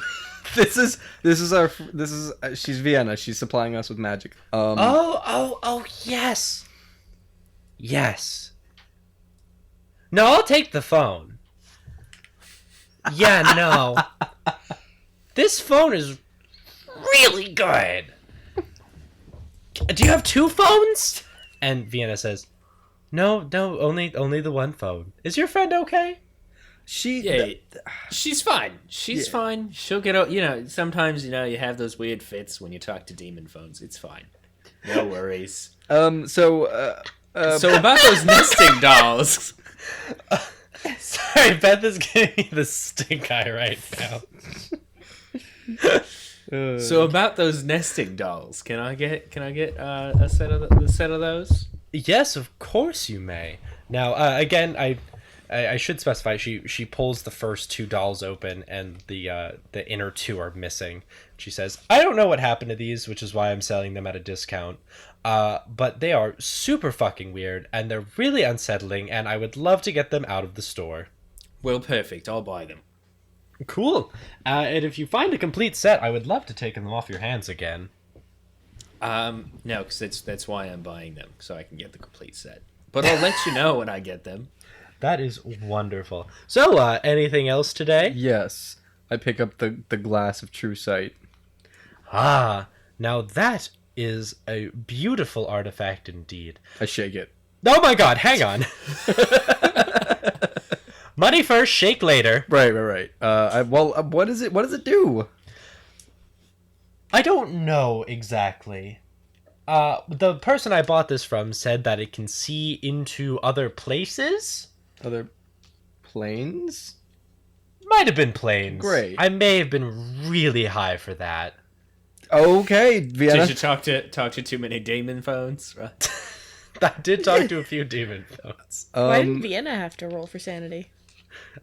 She's Vienna. She's supplying us with magic. Oh, yes. Yes. No, I'll take the phone. Yeah, no. This phone is really good. Do you have 2 phones? And Vienna says, No, only the one phone. Is your friend okay? Yeah, she's fine. She's fine. She'll get out. You know, sometimes, you know, you have those weird fits when you talk to demon phones. It's fine. No worries. So about those nesting dolls. Sorry, Beth is giving me the stink eye right now. So about those nesting dolls, can I get a set of those? Yes, of course you may. Now, again, I should specify she pulls the first 2 dolls open and the inner 2 are missing. She says, "I don't know what happened to these, which is why I'm selling them at a discount. But they are super fucking weird and they're really unsettling, and I would love to get them out of the store." Well, perfect. I'll buy them. Cool. And if you find a complete set, I would love to take them off your hands again. No, because that's why I'm buying them, so I can get the complete set. But I'll let you know when I get them. That is wonderful. So, anything else today? yes, I pick up the glass of true sight. Ah, now that is a beautiful artifact indeed. I shake it. Oh my god, hang on. Money first, shake later. Right. What is it? What does it do? I don't know exactly. The person I bought this from said that it can see into other places. Other planes? Might have been planes. Great. I may have been really high for that. Okay, Vienna. Did you talk to too many demon phones? Right. I did talk to a few demon phones. Why did Vienna have to roll for sanity?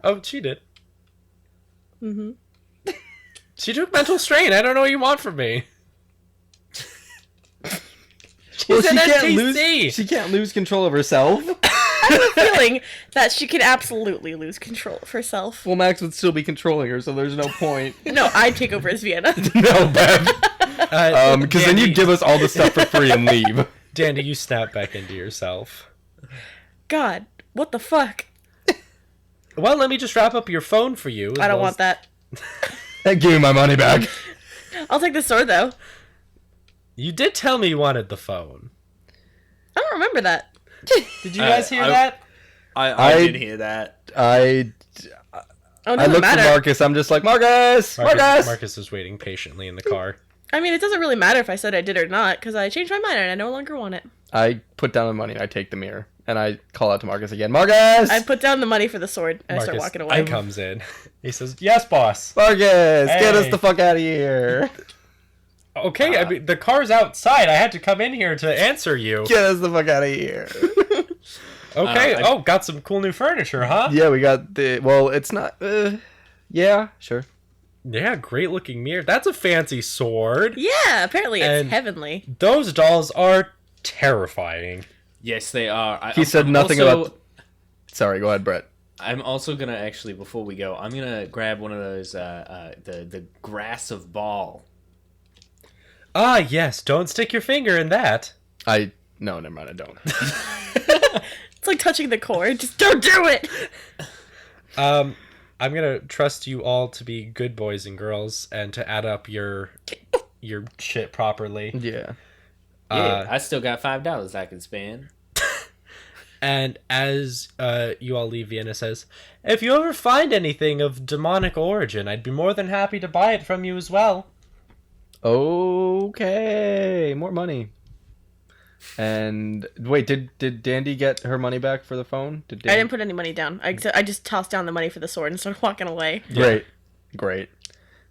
Oh, she did. Mm-hmm. She took mental strain. I don't know what you want from me. She's an NPC. She can't lose control of herself. I have a feeling that she can absolutely lose control of herself. Well, Max would still be controlling her, so there's no point. No, I'd take over as Vienna. No, Bev. Because then Dandy, you'd give us all the stuff for free and leave. Dandy, you snap back into yourself. God, what the fuck? Well, let me just wrap up your phone for you. I don't want that. Give me my money back. I'll take the sword, though. You did tell me you wanted the phone. I don't remember that. Did you guys hear that? I did hear that. I Oh, no, look matter. for Marcus. I'm just like, Marcus! Marcus is waiting patiently in the car. I mean, it doesn't really matter if I said I did or not, because I changed my mind and I no longer want it. I put down the money and I take the mirror. And I call out to Marcus again. Marcus! I put down the money for the sword and I start walking away. Comes in. He says, "Yes, boss." Marcus! Get us Hey. the fuck out of here! Okay, I mean, the car's outside. I had to come in here to answer you. Get us the fuck out of here! Okay. Got some cool new furniture, huh? Yeah, we got the... Well, it's not... yeah, sure. Yeah, great looking mirror. That's a fancy sword. Yeah, apparently it's And- heavenly. Those dolls are terrifying. Yes, they are. He said nothing about... Sorry, go ahead, Brett. I'm also gonna actually, before we go, I'm gonna grab one of those the grass of ball. Ah, yes. Don't stick your finger in that. No, never mind, I don't. It's like touching the cord. Just don't do it! I'm gonna trust you all to be good boys and girls and to add up your shit properly. Yeah. Yeah, I still got $5 I can spend. And as you all leave, Vienna says, "If you ever find anything of demonic origin, I'd be more than happy to buy it from you as well." Okay, more money. And wait, did Dandy get her money back for the phone? I didn't put any money down. I just tossed down the money for the sword and started walking away. Great.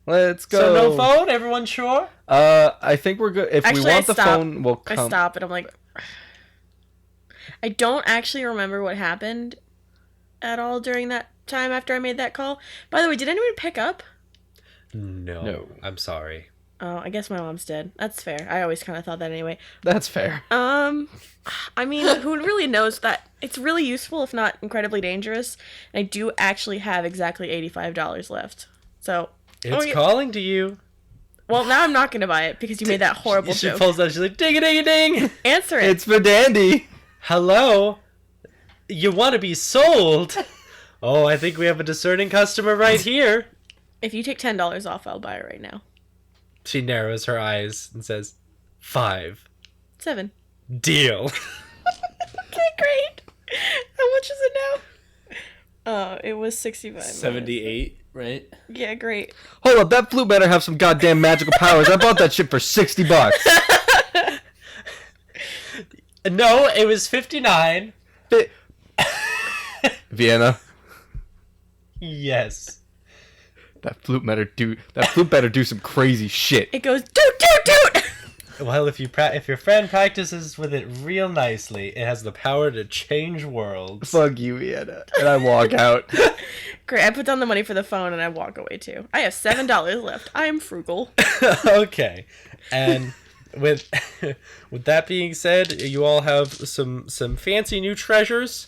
Let's go. So no phone? Everyone sure? I think we're good. If Actually, we want I the stop. phone, we'll I come. stop and I'm like... I don't actually remember what happened at all during that time after I made that call. By the way, did anyone pick up? No. I'm sorry. Oh, I guess my mom's dead. That's fair. I always kind of thought that anyway. That's fair. I mean, who really knows that it's really useful, if not incredibly dangerous. And I do actually have exactly $85 left. So, It's calling to you. well, now I'm not going to buy it because you made that horrible She joke. pulls out, she's like, ding-a-ding-a-ding! Answer it. It's for Dandy. Hello? You want to be sold? Oh, I think we have a discerning customer right here. If you take $10 off, I'll buy it right now. She narrows her eyes and says, 5. 7. Deal. Okay, great. How much is it now? It was 65. 78, right? Yeah, great. Hold up, that flute better have some goddamn magical powers. I bought that shit for $60. No, it was 59. Vienna, Yes. that flute better do some crazy shit. It goes doot doot doot. Well, if your friend practices with it real nicely, it has the power to change worlds. Fuck you, Vienna. And I walk out. Great. I put down the money for the phone and I walk away too. I have $7 left. I am frugal. Okay. And with that being said, you all have some fancy new treasures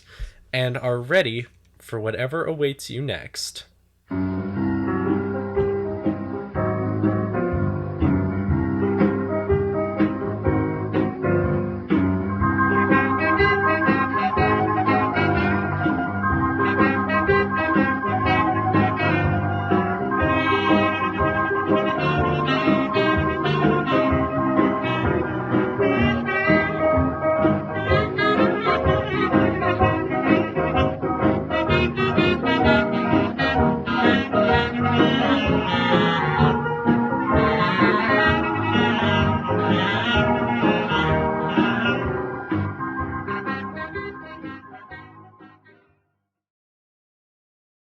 and are ready for whatever awaits you next.